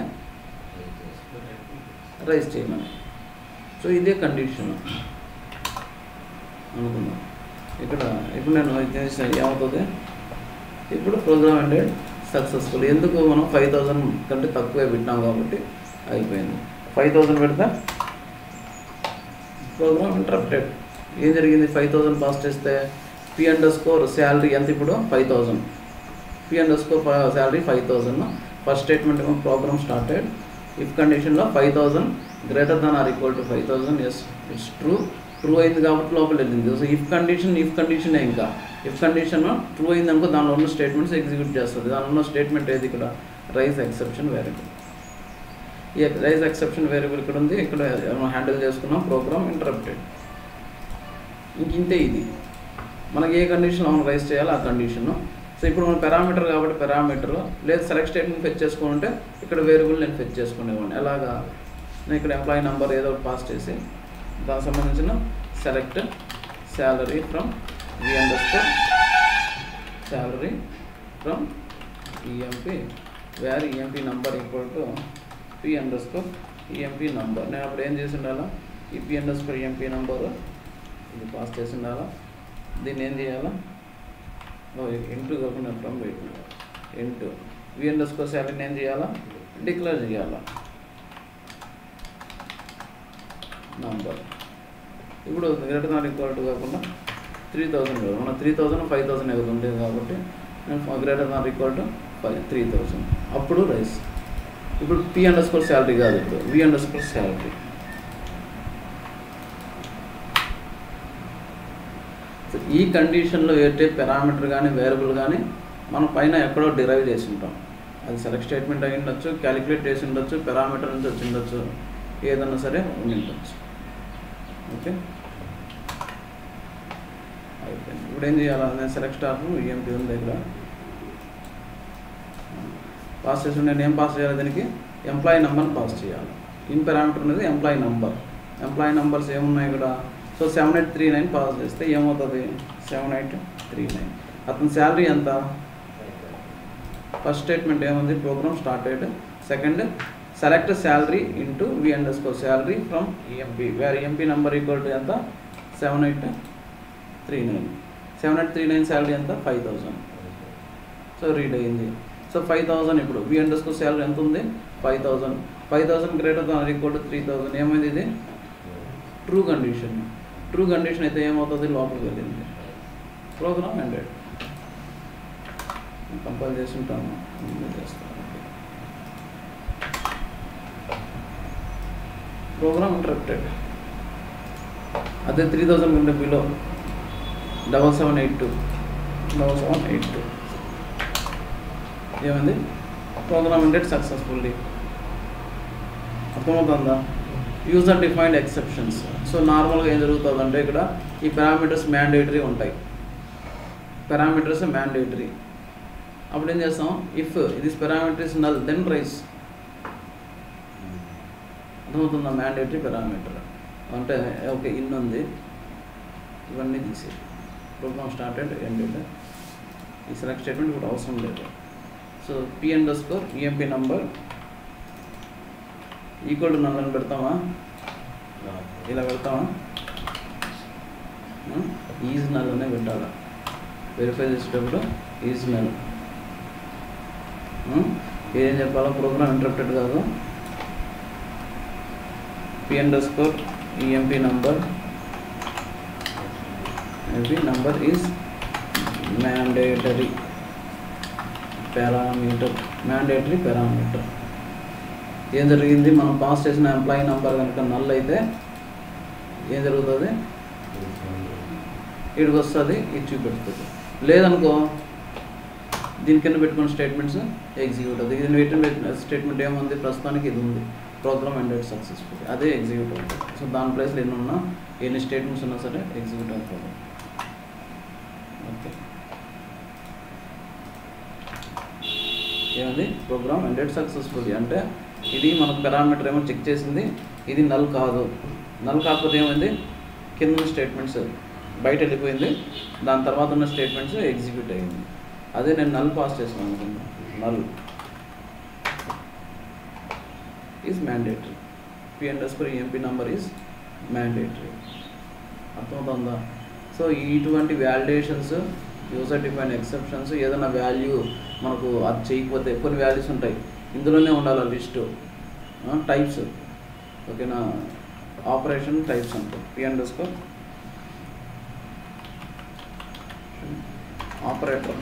రైస్ చేయమని. సో ఇదే కండిషన్ అనుకుందాం. ఇప్పుడు నేను ఏమవుతుంది, ఇప్పుడు ప్రోగ్రామ్ ఎండెడ్ సక్సెస్ఫుల్. ఎందుకు మనం 5000 కంటే తక్కువే పెట్టినాం కాబట్టి అయిపోయింది. 5000 పెడితే ప్రోగ్రామ్ ఇంటరప్టెడ్. ఏం జరిగింది, 5000 పాస్ చేస్తే p_ శాలరీ ఎంత, ఇప్పుడు 5000. p_ salary 5000. ఫస్ట్ స్టేట్మెంట్ ఏమో ప్రోగ్రామ్ స్టార్టెడ్. ఇఫ్ కండిషన్లో 5000 greater than or equal to 5000. Yes, it's true అయింది కాబట్టి లోపల వెళ్ళింది. సో ఇఫ్ కండిషనే. ఇంకా ఇఫ్ కండిషన్ ట్రూ అయింది అనుకో దానిలో ఉన్న స్టేట్మెంట్స్ ఎగ్జిక్యూట్ చేస్తుంది. దానిలో ఉన్న స్టేట్మెంట్ ఏది, ఇక్కడ రైజ్ ఎక్సెప్షన్ వేరియబుల్. ఈ రైజ్ ఎక్సెప్షన్ వేరియబుల్ ఇక్కడ ఉంది. ఇక్కడ హ్యాండిల్ చేసుకున్నాం ప్రోగ్రామ్ ఇంటరప్టెడ్. ఇంతే ఇది. మనకి ఏ కండిషన్లో మనం రైస్ చేయాలో ఆ కండిషను. సో ఇప్పుడు మనం పారామీటర్ కాబట్టి పారామీటర్, లేదు సెలెక్ట్ స్టేట్మెంట్ ఫెచ్ చేసుకుంటే ఇక్కడ వేరియబుల్ నేను ఫెచ్ చేసుకునేవాడిని. ఎలాగా, నేను ఇక్కడ ఎంప్లాయీ నెంబర్ ఏదో ఒకటి పాస్ చేసి దానికి సంబంధించిన select salary from salary from EMP where EMP number equal to P_EMP number. నేను అప్పుడు ఏం చేసి ఉండాలా, ఈ P_EMP నెంబర్ ఇది పాస్ చేసి ఉండాలా. దీన్ని ఏం చేయాలా, ఇంటూ కాకుండా ఫ్రమ్ వెయిట్ ఇంటూ V_salary ఏం చేయాలా, డిక్లేర్ చేయాలా నంబర్. ఇప్పుడు గ్రేటర్ దాన్ ఈక్వల్ టు కాకుండా 3000 కదా, మన 3000 5000 ఏదో ఉండేది కాబట్టి నేను గ్రేటర్ దాన్ ఈక్వల్ టు 3000 అప్పుడు రైస్. ఇప్పుడు P_salary కాదు, ఇప్పుడు V_salary. సో ఈ కండిషన్లో ఏంటంటే పారామీటర్ కానీ వేరియబుల్ కానీ మనం పైన ఎక్కడో డిరైవ్ చేసి ఉంటాం. అది సెలెక్ట్ స్టేట్మెంట్ అయి ఉండొచ్చు, క్యాలిక్యులేట్ చేసి ఉండొచ్చు, పారామీటర్ నుంచి వచ్చి ఉండొచ్చు, ఏదన్నా సరే ఉండి ఉండొచ్చు. ఓకే, అయిపోయింది. ఇప్పుడు ఏం చేయాలి, నేను సెలెక్ట్ స్టార్ EMP ఉంది ఇక్కడ పాస్ చేసి నేను ఏం పాస్ చేయాలి, దీనికి ఎంప్లాయీ నెంబర్ని పాస్ చేయాలి. ఇన్ పారామీటర్ అనేది ఎంప్లాయీ నెంబర్. ఎంప్లాయీ నెంబర్స్ ఏమున్నాయి ఇక్కడ, సో 7839 పాస్ చేస్తే ఏమవుతుంది, 7839. అతని శాలరీ ఎంత, ఫస్ట్ స్టేట్మెంట్ ఏముంది, program started. Second select salary into V_salary from EMP where EMP number equal to ఎంత 7839. 7839 శాలరీ ఎంత 5000. సో రీడ్ అయ్యింది. సో 5000 ఇప్పుడు V_salary ఎంత ఉంది 5000. 5000 గ్రేటర్ దాన్ ఈక్వల్ టు 3000 ఏమైంది, ఇది ట్రూ కండిషన్. ట్రూ కండిషన్ అయితే ఏమవుతుంది, లోపలికి వెళ్ళింది, ప్రోగ్రామ్ ఎండెడ్. కంపైల్ చేసి ఉంటాను, చేస్తాను. Program interrupted. అదే 3000 కంటే బిలో 7782 ఏమైంది, ప్రోగ్రామ్ ఎండెడ్ సక్సెస్ఫుల్లీ. అర్థమవుతుందా, యూజర్ డిఫైన్డ్ ఎక్సెప్షన్స్. సో నార్మల్గా ఏం జరుగుతుందంటే ఇక్కడ ఈ పారామీటర్స్ మ్యాండేటరీ ఉంటాయి. Parameters mandatory. అప్పుడు ఏం చేస్తాం, if this parameter is null then raise. అర్థమవుతుందా, మ్యాండేటరీ పారామీటర్ అంటే ఓకే ఇన్ ఉంది, ఇవన్నీ తీసి ప్రోగ్రామ్ స్టార్టెడ్ ఎండెడ్. ఈ సెలెక్ట్ స్టేట్మెంట్ ఇప్పుడు అవసరం లేదు. So P_EMP number equal to null అని పెడతామా, ఇలా పెడతామా, ఈజ్ నల్ అనే పెట్టాలా, వెరిఫై చేసేటప్పుడు ఈజ్ నల్. ఏం చెప్పాలో, ప్రోగ్రామ్ ఇంటరప్టెడ్ కాదు, P_EMP number is mandatory parameter. ఏం జరిగింది, మనం పాస్ చేసిన ఎంప్లాయీ నెంబర్ కనుక నల్ అయితే ఏం జరుగుతుంది, ఇక్కడికి వస్తుంది, ఇది చూపెడుతుంది. లేదనుకో దీని కింద పెట్టుకున్న స్టేట్మెంట్స్ ఎగ్జిక్యూట్ అవుతుంది. ఇది పెట్టిన స్టేట్మెంట్ ఏముంది, ప్రస్తుతానికి ఇది ఉంది, ప్రోగ్రామ్ ఎండెడ్ సక్సెస్ఫుల్, అదే ఎగ్జిక్యూట్ అవుతుంది. సో దాని ప్లేస్లో ఎన్ని ఉన్నా, ఎన్ని స్టేట్మెంట్స్ ఉన్నా సరే ఎగ్జిక్యూట్ అవుతుంది. ఓకే, ఏముంది, ప్రోగ్రామ్ ఎండెడ్ సక్సెస్ఫుల్లీ. అంటే ఇది మనకు పారామీటర్ ఏమో చెక్ చేసింది, ఇది నల్ కాదు. నల్ కాకపోతే ఏమైంది, కింద ఉన్న స్టేట్మెంట్స్ బయట వెళ్ళిపోయింది, దాని తర్వాత ఉన్న స్టేట్మెంట్స్ ఎగ్జిక్యూట్ అయ్యింది. అదే నేను నల్ పాస్ చేసాను అనుకున్నాను, null is mandatory. P_EMP number is mandatory. అర్థమవుతుందా. సో ఇటువంటి వ్యాలిడేషన్స్, యూజర్ డిఫైన్ ఎక్సెప్షన్స్, ఏదైనా వాల్యూ మనకు అది చేయకపోతే కొన్ని వాల్యూస్ ఉంటాయి, ఇందులోనే ఉండాలి లిస్టు. టైప్స్, ఓకేనా, ఆపరేషన్ టైప్స్ అంటారు. P__ operator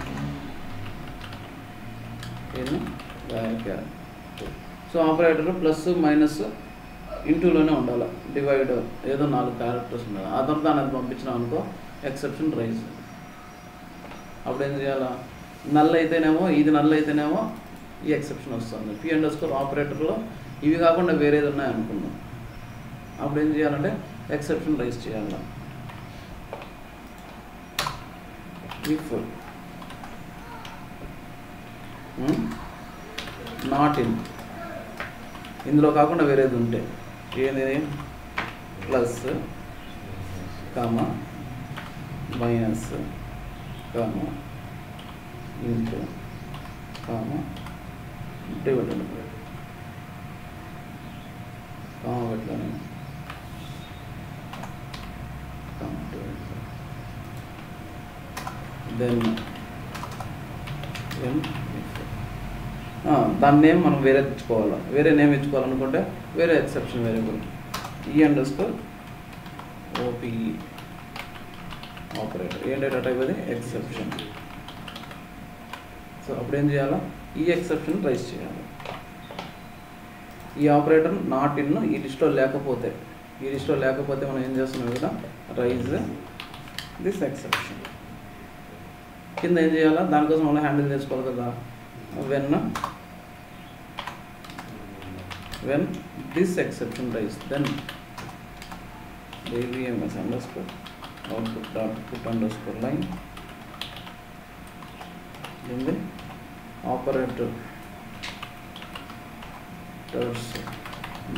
so operator plus minus ఇంటూలోనే ఉండాలి, డివైడ్ ఏదో 4 క్యారెక్టర్స్ ఉండాలి. ఆ తర్వాత దాన్ని పంపించినాం అనుకో ఎక్సెప్షన్ రైజ్. అప్పుడు ఏం చేయాలా, నల్ అయితేనేమో ఇది నల్ అయితేనేమో ఈ ఎక్సెప్షన్ వస్తుంది. P__ ఆపరేటర్లో ఇవి కాకుండా వేరేది ఉన్నాయి అనుకున్నాం. అప్పుడు ఏం చేయాలంటే ఎక్సెప్షన్ రైజ్ చేయాలి. ఇఫ్ నాట్ ఇన్, ఇందులో కాకుండా వేరేది ఉంటే ఏది plus comma minus comma into comma divided by comma పెట్టాను కామా డివైడెడ్ బై దెన్ దాని నేమ్ మనం వేరే తెచ్చుకోవాలి. వేరే నేమ్ ఇచ్చుకోవాలనుకుంటే వేరే ఎక్సెప్షన్ వేరియబుల్ E_OPE ఆపరేటర్ ఏం డేటా టైప్ అది ఎక్సెప్షన్. సో అప్పుడు ఏం చేయాలా, ఈ ఎక్సెప్షన్ రైజ్ చేయాలి. ఈ ఆపరేటర్ నాట్ ఇన్ ఈ లిస్ట్లో లేకపోతే మనం ఏం చేస్తున్నాం ఇక్కడ రైజ్ దిస్ ఎక్సెప్షన్. కింద ఏం చేయాలా, దానికోసం మనం హ్యాండిల్ చేసుకోవాలి కదా. when this exception raised, then AVMS underscore output dot put underscore line, then the operator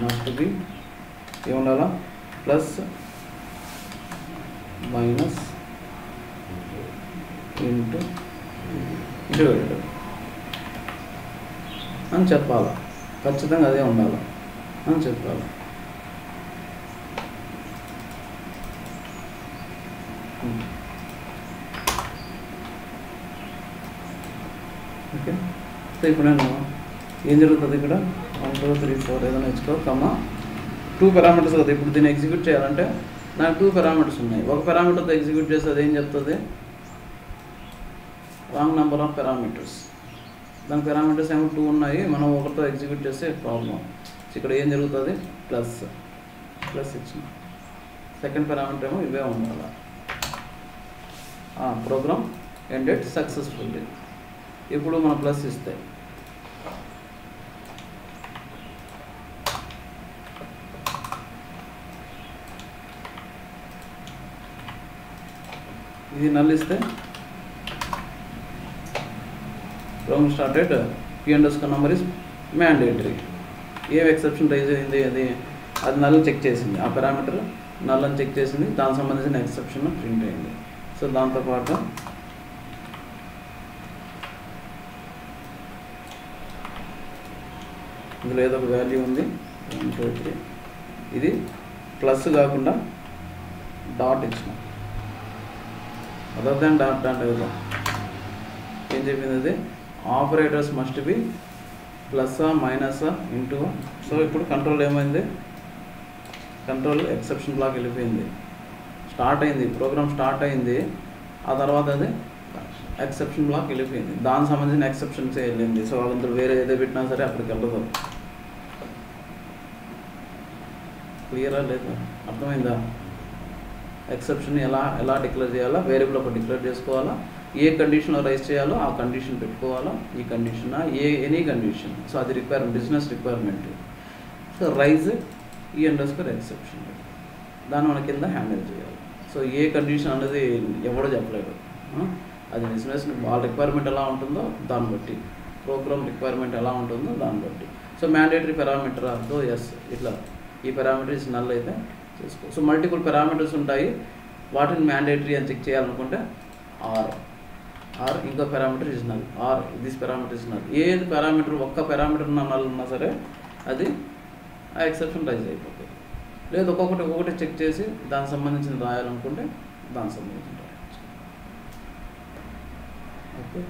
must be ఏముండాలా ప్లస్ మైనస్ ఇంటూ డివైడెడ్ అని చెప్పాలి. ఖచ్చితంగా అదే ఉండాలి అని చెప్పాలి. ఓకే. సో ఇప్పుడు నేను ఏం జరుగుతుంది ఇక్కడ 1 2 3 4 ఏదైనా ఇచ్చుకో కమ్మా 2 పారామీటర్స్ కదా. ఇప్పుడు దీన్ని ఎగ్జిక్యూట్ చేయాలంటే నాకు 2 పారామీటర్స్ ఉన్నాయి. ఒక పారామీటర్తో ఎగ్జిక్యూట్ చేస్తే అది ఏం చెప్తుంది, రాంగ్ నెంబర్ ఆఫ్ పారామీటర్స్. దాని పారామీటర్స్ ఏమో 2 ఉన్నాయి, మనం ఒకటితో ఎగ్జిక్యూట్ చేస్తే ప్రాబ్లం. ఇక్కడ ఏం జరుగుతుంది, ప్లస్ ఇచ్చిన సెకండ్ పారామీటర్ ఏమో ఇవే ఉండాలి. Program ended successfully. ఇప్పుడు మనం ప్లస్ ఇస్తే ఇది నల్ ఇస్తే program started P__ number is mandatory. ఏం ఎక్సెప్షన్ రైజ్ అయింది, అది నల్ చెక్ చేసింది, ఆ పారామీటర్ నల్ అని చెక్ చేసింది, దానికి సంబంధించిన ఎక్సెప్షన్ ప్రింట్ అయింది. సో దాంతోపాటు ఇందులో ఏదో ఒక వాల్యూ ఉంది 1 2 3. ఇది ప్లస్ కాకుండా డాట్ ఇచ్చిన, అదర్ దాన్ డాట్ అంటే కదా ఏం చెప్పింది, అది operators must be plus minus into. So ఇప్పుడు కంట్రోల్ ఏమైంది, కంట్రోల్ ఎక్సెప్షన్ బ్లాక్ వెళ్ళిపోయింది. స్టార్ట్ అయింది, ప్రోగ్రామ్ స్టార్ట్ అయింది, ఆ తర్వాత అది ఎక్సెప్షన్ బ్లాక్ వెళ్ళిపోయింది, దానికి సంబంధించిన ఎక్సెప్షన్స్ వెళ్ళింది. సో అందులో వేరే ఏదో పెట్టినా సరే అక్కడికి వెళ్ళదు. క్లియరా లేదా, అర్థమైందా? ఎక్సెప్షన్ ఎలా డిక్లేర్ చేయాలా, వేరియబుల్ ఒకటి డిక్లేర్ చేసుకోవాలా, ఏ కండిషన్లో రైజ్ చేయాలో ఆ కండిషన్ పెట్టుకోవాలా, ఈ కండిషన్ ఎనీ కండిషన్. సో అది business requirement. So raise E__ exception దాన్ని మన కింద హ్యాండిల్ చేయాలి. సో ఏ కండిషన్ అనేది ఎవడో చెప్పలేడు, అది బిజినెస్ వాళ్ళ రిక్వైర్మెంట్ ఎలా ఉంటుందో దాన్ని బట్టి, ప్రోగ్రామ్ రిక్వైర్మెంట్ ఎలా ఉంటుందో దాన్ని బట్టి. సో మ్యాండేటరీ పారామీటర్ అదో ఎస్, ఇట్లా ఈ పారామీటర్స్ నల్ అయితే చేసుకో. సో మల్టిపుల్ పారామీటర్స్ ఉంటాయి, వాటిని మ్యాండేటరీ అని చెక్ చేయాలనుకుంటే ఆర్ ఇంకో parameter is null, or this parameter is null. ఏది పారామీటర్ ఒక్క పారామీటర్ నల్ ఉన్నా సరే అది ఆ ఎక్సెప్షన్ రైజ్ అయిపోతుంది. లేదు ఒక్కొక్కటి చెక్ చేసి దానికి సంబంధించిన రాయాలనుకుంటే దానికి సంబంధించిన రాయచ్చు. ఓకే.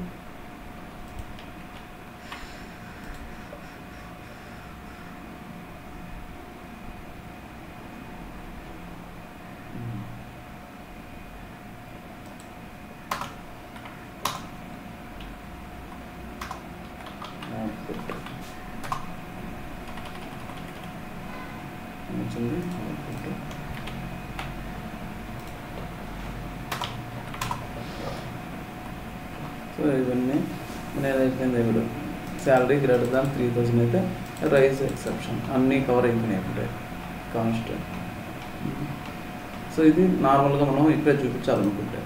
సో ఇవన్నీ నేను అయిపోయింది. ఇప్పుడు శాలరీ గ్రేటర్ దాన్ 3000 అయితే రైజ్ ఎక్సెప్షన్ అన్నీ కవర్ అయిపోయినాయి ఇప్పుడే కాన్స్టెంట్. సో ఇది నార్మల్గా మనం ఇక్కడే చూపించాలనుకుంటే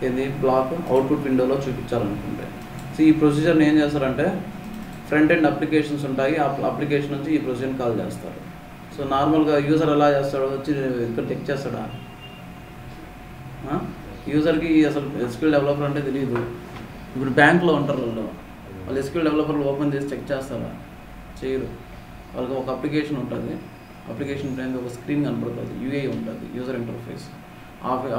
ఏది బ్లాక్ అవుట్పుట్ విండోలో చూపించాలనుకుంటే. సో ఈ ప్రొసీజర్ని ఏం చేస్తారంటే ఫ్రంట్ ఎండ్ అప్లికేషన్స్ ఉంటాయి, ఆ అప్లికేషన్ నుంచి ఈ ప్రొసీజర్ని కాల్ చేస్తారు. సో నార్మల్గా యూజర్ ఎలా చేస్తాడో వచ్చి ఇక్కడ చెక్ చేస్తాడా? యూజర్కి అసలు ఎస్క్యూఎల్ డెవలపర్ అంటే తెలియదు. ఇప్పుడు బ్యాంక్లో ఉంటారు వాళ్ళు ఎస్క్యూఎల్ డెవలపర్లు ఓపెన్ చేసి చెక్ చేస్తారా? చేయరు. వాళ్ళకి ఒక అప్లికేషన్ ఉంటుంది, అప్లికేషన్ పైన ఒక స్క్రీన్ కనపడుతుంది, యూఐ ఉంటుంది, యూజర్ ఇంటర్ఫేస్.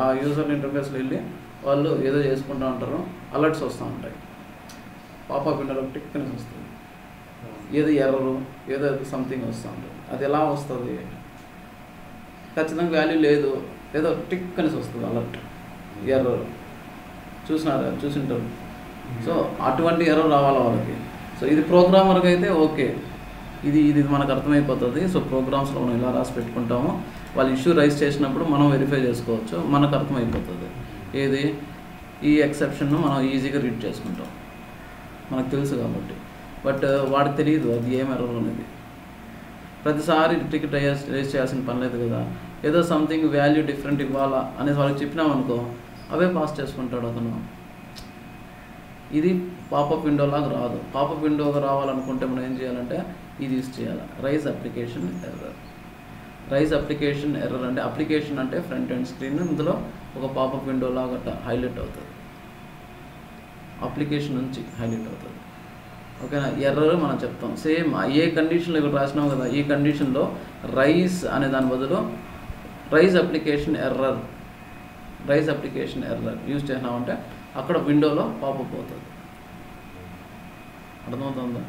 ఆ యూజర్ ఇంటర్ఫేస్లో వెళ్ళి వాళ్ళు ఏదో చేసుకుంటూ ఉంటారు, అలర్ట్స్ వస్తూ ఉంటాయి, పాపప్ విండోలో టిక్ అనేసి వస్తుంది, ఏదో ఎర్రరు ఏదో సంథింగ్ వస్తూ ఉంటుంది. అది ఎలా వస్తుంది? ఖచ్చితంగా వాల్యూ లేదు, ఏదో టిక్ అనేసి వస్తుంది అలర్ట్, ఎర్రర్. చూసింటారు. సో అటువంటి ఎర్రర్ రావాలి వాళ్ళకి. సో ఇది ప్రోగ్రామర్కి అయితే ఓకే, ఇది మనకు అర్థమైపోతుంది. సో ప్రోగ్రామ్స్లో మనం ఇలా రాసి పెట్టుకుంటాము, వాళ్ళు ఇష్యూ రైజ్ చేసినప్పుడు మనం వెరిఫై చేసుకోవచ్చు, మనకు అర్థమైపోతుంది ఏది ఈ ఎక్సెప్షన్ను మనం ఈజీగా రీడ్ చేసుకుంటాం, మనకు తెలుసు కాబట్టి. బట్ వాడికి తెలియదు అది ఏం ఎర్రర్ అనేది. ప్రతిసారి టికెట్ రైజ్ చేయాల్సిన పని లేదు కదా, ఏదో సంథింగ్ వాల్యూ డిఫరెంట్ ఇవ్వాలా అనేది వాళ్ళకి చెప్పినామనుకో అవే పాస్ చేసుకుంటాడు అతను. ఇది పాపప్ విండోలాగా రాదు. పాపప్ విండోగా రావాలనుకుంటే మనం ఏం చేయాలంటే ఇది యూజ్ చేయాలి, raise application error. Raise application error అంటే అప్లికేషన్ అంటే ఫ్రంట్ ఎండ్ స్క్రీన్, ఇందులో ఒక పాపప్ విండో లాగా హైలైట్ అవుతుంది, అప్లికేషన్ నుంచి హైలైట్ అవుతుంది. ఓకేనా? ఎర్రర్ మనం చెప్తాం సేమ్ ఏ కండిషన్లో ఇక్కడ రాసినాం కదా, ఈ కండిషన్లో రైజ్ అనే దాని బదులు రైజ్ అప్లికేషన్ ఎర్రర్ యూజ్ చేసినామంటే అక్కడ విండోలో పాపప్ అవుతుంది. అర్థమవుతుందా?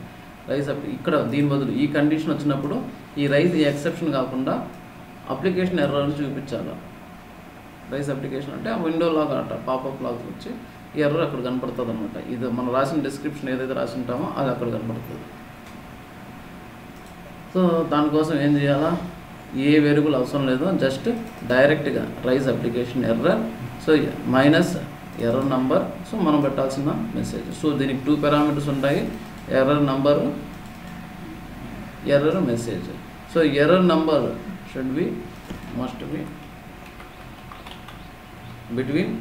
రైజ్ ఇక్కడ దీని బదులు ఈ కండిషన్ వచ్చినప్పుడు ఈ రైజ్ ఈ ఎక్సెప్షన్ కాకుండా అప్లికేషన్ ఎర్రర్ చూపించాలి. రైజ్ అప్లికేషన్ అంటే ఆ విండో లాగా అంట పాపప్ లాగా వచ్చి ఈ ఎర్రర్ అక్కడ కనపడుతుంది అనమాట. ఇది మనం రాసిన డిస్క్రిప్షన్ ఏదైతే రాసి ఉంటామో అది అక్కడ కనపడుతుంది. సో దానికోసం ఏం చేయాలా, ఏ వేరియబుల్ అవసరం లేదు, జస్ట్ డైరెక్ట్గా raise application error, so minus error number, so మనం పెట్టాల్సిన మెసేజ్. సో దీనికి 2 పారామీటర్స్ ఉంటాయి, error number, error message. So error number must be between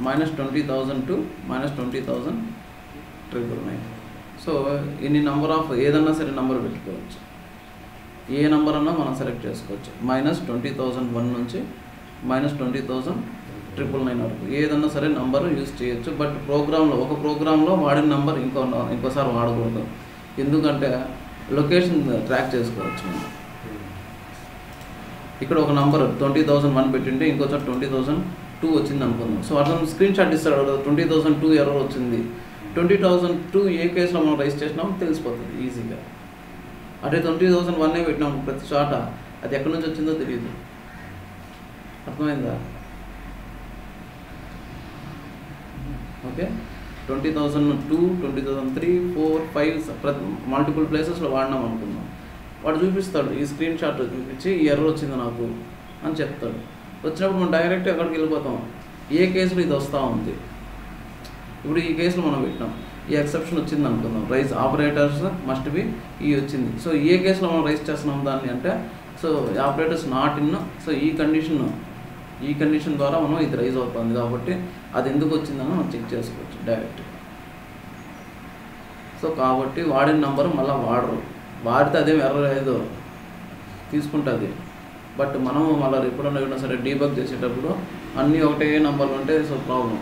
-20,000 to -20,999. So ఇన్ని నెంబర్ ఆఫ్ ఏదన్నా సరే నెంబర్ పెట్టుకోవచ్చు, ఏ నెంబర్ అన్నా మనం సెలెక్ట్ చేసుకోవచ్చు. -20,001 నుంచి -20,999 వరకు ఏదన్నా సరే నెంబర్ యూజ్ చేయొచ్చు. బట్ ఒక ప్రోగ్రాంలో వాడిన నెంబర్ ఇంకోసారి వాడకూడదు, ఎందుకంటే లొకేషన్ ట్రాక్ చేసుకోవచ్చు మనం. ఇక్కడ ఒక నంబర్ 20,001 పెట్టింటే ఇంకోసారి 20,002 వచ్చింది అనుకుందాం. సో అతను స్క్రీన్ షాట్ ఇస్తాడు, 20,002 ఎర్రర్ వచ్చింది. 20,002 ఏ కేసులో మనం రైజ్ చేసినామో తెలిసిపోతుంది ఈజీగా. అదే 20,001 పెట్టినాం ప్రతి చోట, అది ఎక్కడి నుంచి వచ్చిందో తెలియదు. అర్థమైందా? ఓకే, 20,002, 20,003, 4, 5 మల్టిపుల్ ప్లేసెస్లో వాడినాం అనుకుందాం. వాడు చూపిస్తాడు, ఈ స్క్రీన్ షాట్ చూపించి ఈ ఎర్రర్ వచ్చింది నాకు అని చెప్తాడు. వచ్చినప్పుడు మనం డైరెక్ట్ అక్కడికి వెళ్ళిపోతాం, ఏ కేసులో ఇది వస్తూ ఉంది. ఇప్పుడు ఈ కేసులో మనం పెట్టినాం, ఈ ఎక్సెప్షన్ వచ్చింది అనుకుందాం, రైజ్ ఆపరేటర్స్ మస్ట్ బి ఈ వచ్చింది. సో ఏ కేసులో మనం రైజ్ చేస్తున్నాం దాన్ని అంటే, so operators not in, so ఈ కండిషన్ ద్వారా మనం ఇది రైజ్ అవుతుంది కాబట్టి అది ఎందుకు వచ్చిందని మనం చెక్ చేసుకోవచ్చు డైరెక్ట్. సో కాబట్టి వాడిన నెంబరు మళ్ళీ వాడితే అదేం ఎర్రర్ ఏదో తీసుకుంటుంది. బట్ మనము మళ్ళీ ఎప్పుడన్నా సరే డీబగ్ చేసేటప్పుడు అన్నీ ఒకటే నెంబర్లు ఉంటే సో ప్రాబ్లం,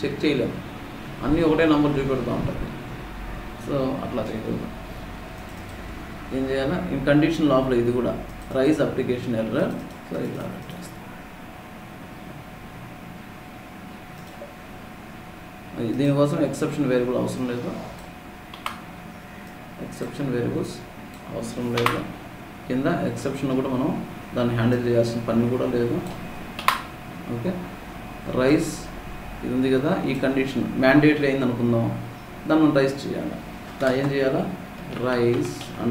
చెక్ చేయలేము, అన్నీ ఒకటే నెంబర్ చూపెడుతూ ఉంటుంది. సో అట్లా చేయకూడదు. ఏం చేయాలి, ఇన్ కండిషన్ లోపల ఇది కూడా రైజ్ అప్లికేషన్ ఎర్రర్, సో ఇలా పెట్టేస్తాం. దీనికోసం ఎక్సెప్షన్ వేరియబుల్ అవసరం లేదు, కింద ఎక్సెప్షన్ కూడా మనం దాన్ని హ్యాండిల్ చేయాల్సిన పని కూడా లేదు. ఓకే, రైజ్ ఇది ఉంది కదా, ఈ కండిషన్ మ్యాండేటరీ అయింది అనుకుందాం, దాన్ని మనం రైజ్ చేయాలి. ఏం చేయాలా, రైజ్ _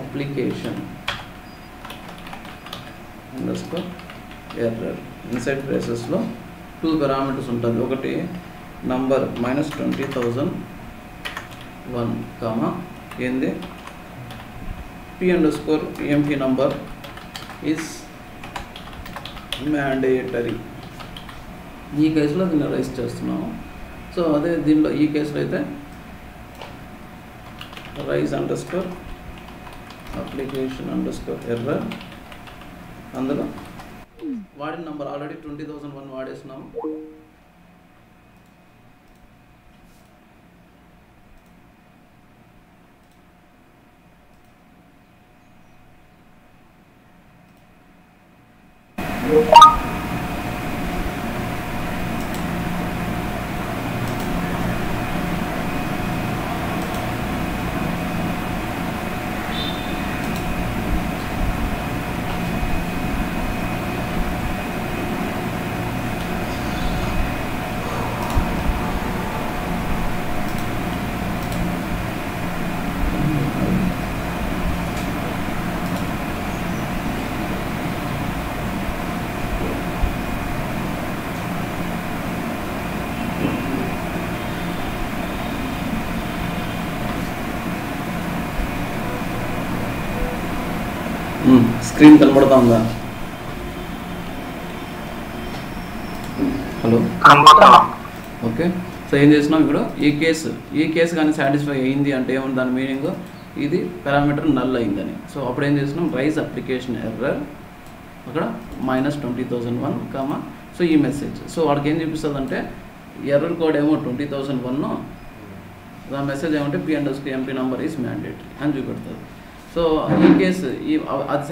అప్లికేషన్ ఎర్రర్ ఇన్సైడ్ బ్రేసెస్లో 2 పారామీటర్స్ ఉంటుంది. ఒకటి నంబర్ -20,001 కామా ఏంది p_emp number is mandatory. ఈ కేసులో దీన్ని రైస్ చేస్తున్నాము. సో అదే దీనిలో ఈ కేసులో అయితే rice underscore application underscore error, అందులో వాడిన నెంబర్ ఆల్రెడీ 20,001 వాడేసినాము. స్క్రీన్ కనబడతా ఉందా? Hello, okay. సో ఏం చేసినాం ఇప్పుడు ఈ కేసు కానీ సాటిస్ఫై అయింది అంటే ఏమన్నా దాని మీనింగ్ ఇది పారామీటర్ నల్ అయిందని. సో అప్పుడు ఏం చేసినాం, రైస్ అప్లికేషన్ ఎర్రర్ అక్కడ -20,001, సో ఈ మెసేజ్. సో వాడికి ఏం చూపిస్తుంది అంటే ఎర్రర్ కోడ్ ఏమో 20,001, ఆ మెసేజ్ ఏమంటే P_MP నెంబర్ ఈజ్ మ్యాండేటరీ అని చూపెడుతుంది. సో ఈ కేసు అది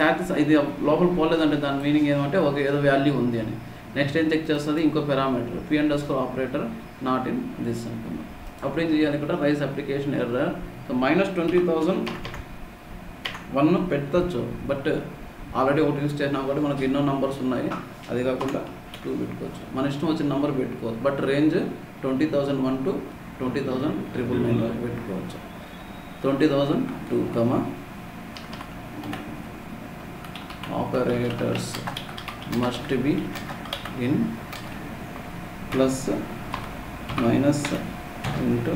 ఇది లోపల పోలేదంటే దాని మీనింగ్ ఏమంటే ఒక ఏదో వాల్యూ ఉంది అని. నెక్స్ట్ ఏం చెక్ చేస్తుంది, ఇంకో పారామీటర్ P_ఆపరేటర్ నాట్ ఇన్ దిస్ అనుకున్నాం. అప్పుడు ఏం చేయాలి, ఇక్కడ రైస్ అప్లికేషన్ ఎర్రర్. సో -20,001 పెట్టచ్చు, బట్ ఆల్రెడీ ఒకటి యూస్ చేసినాం కాబట్టి మనకి ఎన్నో నెంబర్స్ ఉన్నాయి, అది కాకుండా 2 పెట్టుకోవచ్చు. మన ఇష్టం వచ్చిన నెంబర్ పెట్టుకోవచ్చు, బట్ రేంజ్ 20,001 to 20,999 వరకు పెట్టుకోవచ్చు. 20,002, operators must be in plus minus into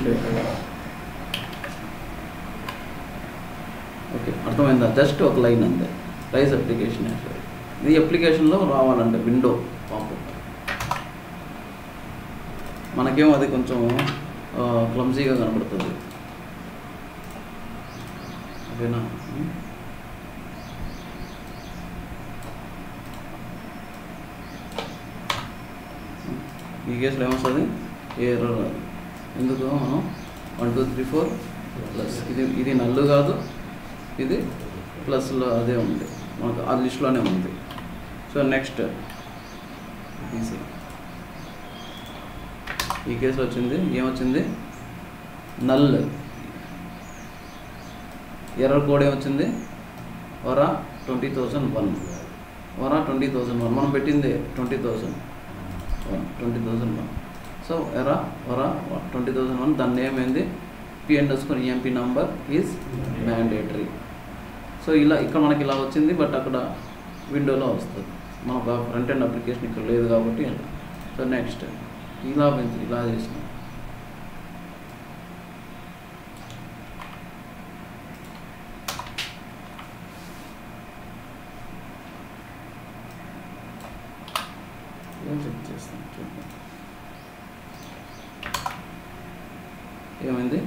data. Okay, అర్థమైందా? జస్ట్ ఒక లైన్ అంతే. రైస్ అప్లికేషన్ ఇది అప్లికేషన్లో రావాలంటే విండో పాపప్. మనకేమో అది కొంచెం క్లమ్జీగా కనబడుతుంది, ఓకేనా? ఈ కేసులో ఏమొస్తుంది, ఎర్రర్ రాదు. ఎందుకు, మనం 1 2 3 4 ప్లస్ ఇది నల్లు కాదు, ఇది ప్లస్లో అదే ఉంది, మనకు ఆ లిస్ట్లోనే ఉంది. సో నెక్స్ట్ ఈ కేసులో వచ్చింది ఏమొచ్చింది, నల్. ఎర్రర్ కోడ్ ఏమొచ్చింది, వరా 20,001, వరా 20,001. మనం పెట్టింది 20,001. సో వరా 20,001, దాని నేమ్ ఏంది, P_MP number is mandatory. So ఇలా ఇక్కడ మనకి ఇలా వచ్చింది, బట్ అక్కడ విండోలో వస్తుంది. మనకు ఫ్రంట్ ఎండ్ అప్లికేషన్ ఇక్కడ లేదు కాబట్టి. సో నెక్స్ట్ ఇలా చేసినాం. చెక్ చేస్తాం, చూద్దాం ఏమైంది.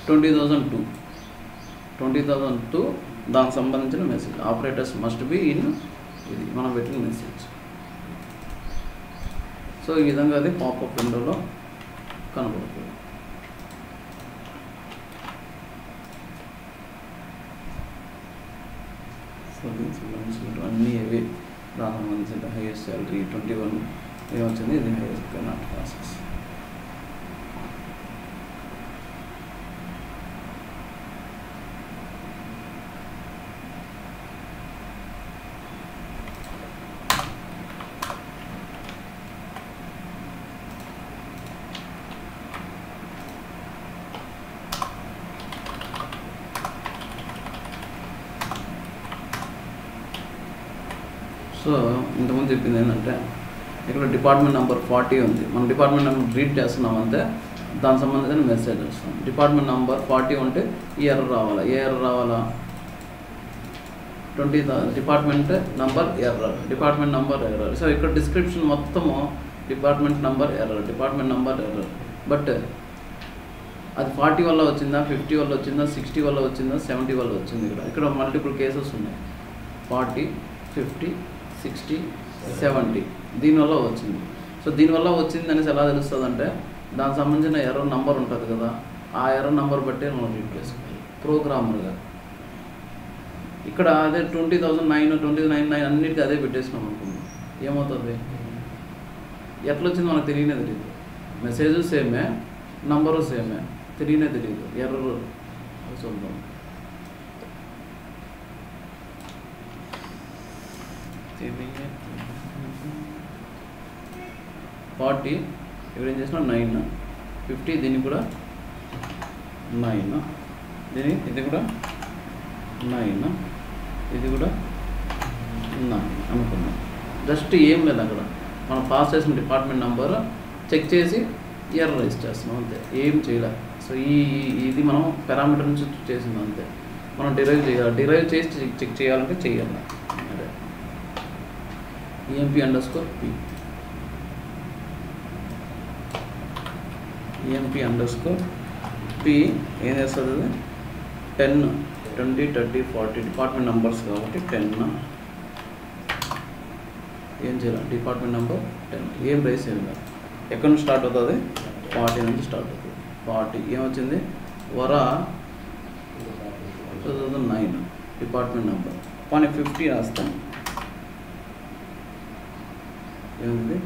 20,002 దానికి సంబంధించిన message, operators must be in, ఇది మనం పెట్టిన మెసేజ్. సో ఈ విధంగా అది పాపప్ విండోలో కనబడుతుంది. సో దీనికి సంబంధించిన అన్నీ ఇవి, దానికి సంబంధించిన హైయెస్ట్ శాలరీ 21 ఏమొచ్చింది, ఇది హైయెస్ట్ నాట్ ప్రాసెస్. సో ఇంతకుముందు చెప్పింది ఏంటంటే ఇక్కడ డిపార్ట్మెంట్ నెంబర్ 40 ఉంది, మనం డిపార్ట్మెంట్ నెంబర్ రీడ్ చేస్తున్నాం అంతే, దానికి సంబంధించిన మెసేజ్ వస్తుంది. డిపార్ట్మెంట్ నెంబర్ 40 ఉంటే ఈ ఎర్రర్ రావాలా, ఏ ఎర్రర్ రావాలా, డిపార్ట్మెంట్ నంబర్ ఎర్రర్. సో ఇక్కడ డిస్క్రిప్షన్ మొత్తము డిపార్ట్మెంట్ నంబర్ ఎర్రర్. బట్ అది 40 వల్ల వచ్చిందా, 50 వల్ల వచ్చిందా, 60 వల్ల వచ్చిందా, 70 వల్ల వచ్చింది. ఇక్కడ మల్టిపుల్ కేసెస్ ఉన్నాయి. 40, 50, 60, 70 దీనివల్ల వచ్చింది. సో దీనివల్ల వచ్చింది అనేసి ఎలా తెలుస్తుంది అంటే దానికి సంబంధించిన ఎర్రర్ నంబర్ ఉంటుంది కదా, ఆ ఎర్రర్ నంబర్ బట్టే మనం రీడ్ చేసుకోవాలి ప్రోగ్రామర్గా. ఇక్కడ అదే 20,009 అన్నిటికీ అదే పెట్టేసినాం అనుకున్నాం, ఏమవుతుంది? ఎట్లా వచ్చింది మనకు తెలియదు. మెసేజ్ సేమే, నంబరు సేమే, తెలియదు ఎర్రర్. చూద్దాం. ఫార్టీ ఇక్కడ ఏం చేసినా 9, 50 దీనికి కూడా 9, ఇది కూడా 9, ఇది కూడా 9 అనుకున్నాం. జస్ట్ ఏం లేదు, అక్కడ మనం పాస్ చేసిన డిపార్ట్మెంట్ నెంబర్ చెక్ చేసి ఎర్రర్ రైజ్ చేస్తున్నాం అంతే, ఏం చేయలేదు. సో ఇది మనం పారామీటర్ నుంచి చేసింది అంతే. మనం డిరైవ్ చేసి చెక్ చేయాలంటే చేయాలి. అదే EMP_P EMP_P ఏం చేస్తుంది? 10, 20, 30, 40 డిపార్ట్మెంట్ నెంబర్స్ కాబట్టి 10 ఏం చేయాలి? డిపార్ట్మెంట్ నెంబర్ 10 ఏం రైస్ చేయాలి? ఎక్కడి నుంచి స్టార్ట్ అవుతుంది? 40 నుంచి స్టార్ట్ అవుతుంది. 40 ఏమొచ్చింది? వరా 2009 డిపార్ట్మెంట్ నెంబర్. కానీ 50 రాస్తాం, ఏముంది?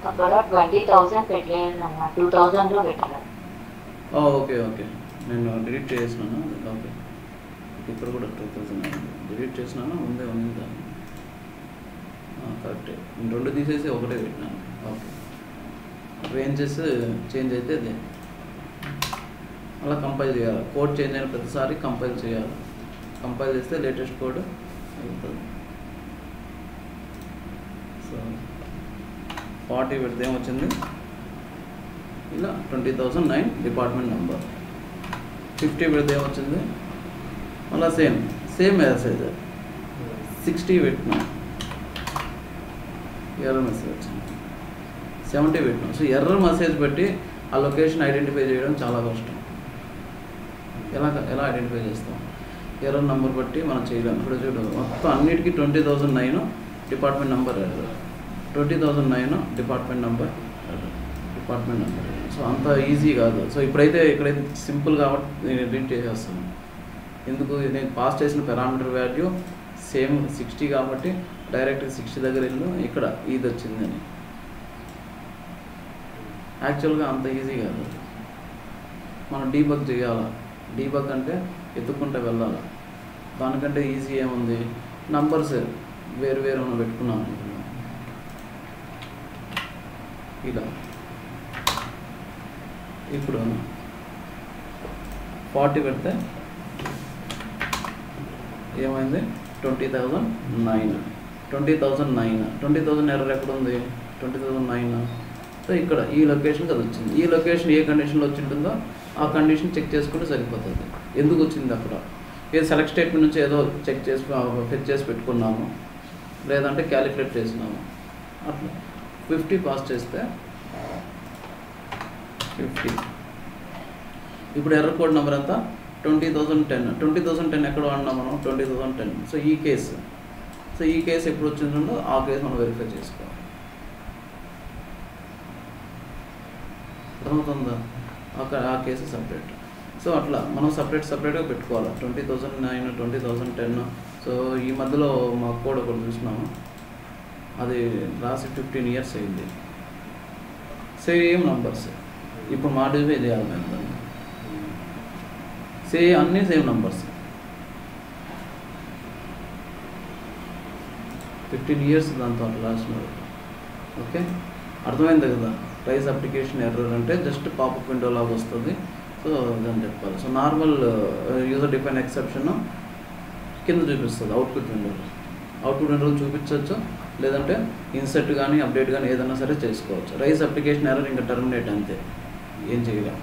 20,000 పెట్టలేదమ్మా, 2000లో పెట్టాలి. ఓకే నేను డిలీట్ చేసినాను. ఓకే ఇక్కడ కూడా 2000 డిలీట్ చేసినాను, ఉందా? కరెక్టే, నేను 2 తీసేసి ఒకటే పెట్టినాను. ఓకే రేంజెస్ చేంజ్ అయితే అదే అలా కంపైల్ చేయాలి. కోడ్ చేంజ్ అయిన ప్రతిసారి కంపైల్ చేయాలి. కంపైల్ చేస్తే లేటెస్ట్ కోడ్ అవుతుంది. సో 40 పెడితే ఏమొచ్చింది? ఇలా 20,009 డిపార్ట్మెంట్ నెంబర్. 50 పెడితే ఏమొచ్చింది? మళ్ళీ సేమ్ మెసేజ్. 60 పెట్టినాం, ఎర్రర్ మెసేజ్ వచ్చింది. 70 పెట్టినాం. సో ఎర్రర్ మెసేజ్ పెట్టి ఆ లొకేషన్ ఐడెంటిఫై చేయడం చాలా కష్టం. ఎలా ఐడెంటిఫై చేస్తాం? ఎర్రర్ నెంబర్ బట్టి మనం చేయలేం. ఇప్పుడు చూడు, మొత్తం అన్నిటికీ 20,009 department number error, 20,009 department number. So అంత ఈజీ కాదు. సో ఇక్కడైతే సింపుల్ కాబట్టి నేను ఎడిట్ చేసేస్తాను. ఎందుకు? నేను పాస్ చేసిన పారామీటర్ వాల్యూ సేమ్ 60 కాబట్టి డైరెక్ట్గా 60 దగ్గర వెళ్ళు, ఇక్కడ ఇది వచ్చిందని. యాక్చువల్గా అంత ఈజీ కాదు, మనం డీబగ్ చేయాలి. డీబగ్ అంటే ఎత్తుక్కుంటే వెళ్ళాలి. దానికంటే ఈజీ ఏముంది? నంబర్స్ వేరు మనం పెట్టుకున్నాం అనుకున్నాం. ఇలా ఇప్పుడు 40 పెడితే ఏమైంది? 20,009 ఎర్రర్ ఎక్కడ ఉంది? 20,009. సో ఇక్కడ ఈ లొకేషన్కి అది వచ్చింది. ఈ లొకేషన్ ఏ కండిషన్లో వచ్చి ఉంటుందో ఆ కండిషన్ చెక్ చేసుకుంటే సరిపోతుంది. ఎందుకు వచ్చింది అక్కడ? ఏదో సెలెక్ట్ స్టేట్మెంట్ నుంచి ఏదో చెక్ చేసి ఫెచ్ చేసి పెట్టుకున్నాము, లేదంటే క్యాలిక్యులేట్ చేసినాము. అట్లా 50 పాస్ చేస్తే 50. ఇప్పుడు ఎర్రర్ కోడ్ నెంబర్ ఎంత? 20,010 ఎక్కడ వాడినా మనం? 20,010. సో ఈ కేసు ఎప్పుడు వచ్చిందో ఆ కేసు మనం వెరిఫై చేసుకోవాలి. అర్థమవుతుందా? ఆ కేసు సపరేట్. సో అట్లా మనం సపరేట్గా పెట్టుకోవాలి. 20,009, 20,010. సో ఈ మధ్యలో మా కోడ్ ఒకటి చూసినాము, అది రాసి 15 years అయింది. సేమ్ నంబర్స్ ఇప్పుడు మాడిఫై చేయాలి మేము దాన్ని. అన్నీ సేమ్ నంబర్స్. 15 years దాంతో అట్లా రాసినారు. ఓకే, అర్థమైంది కదా? రైస్ అప్లికేషన్ ఎర్రర్ అంటే జస్ట్ పాపప్ విండో లాగా వస్తుంది. సో దాన్ని చెప్పాలి. So normal user define exception కింద చూపిస్తుంది అవుట్పుట్ విండోలో చూపించవచ్చు, లేదంటే ఇన్సర్ట్ కానీ అప్డేట్ కానీ ఏదైనా సరే చేసుకోవచ్చు. రైస్ అప్లికేషన్ ఎర్రర్ ఇంకా టర్మినేట్ అంతే, ఏం చేయలేం,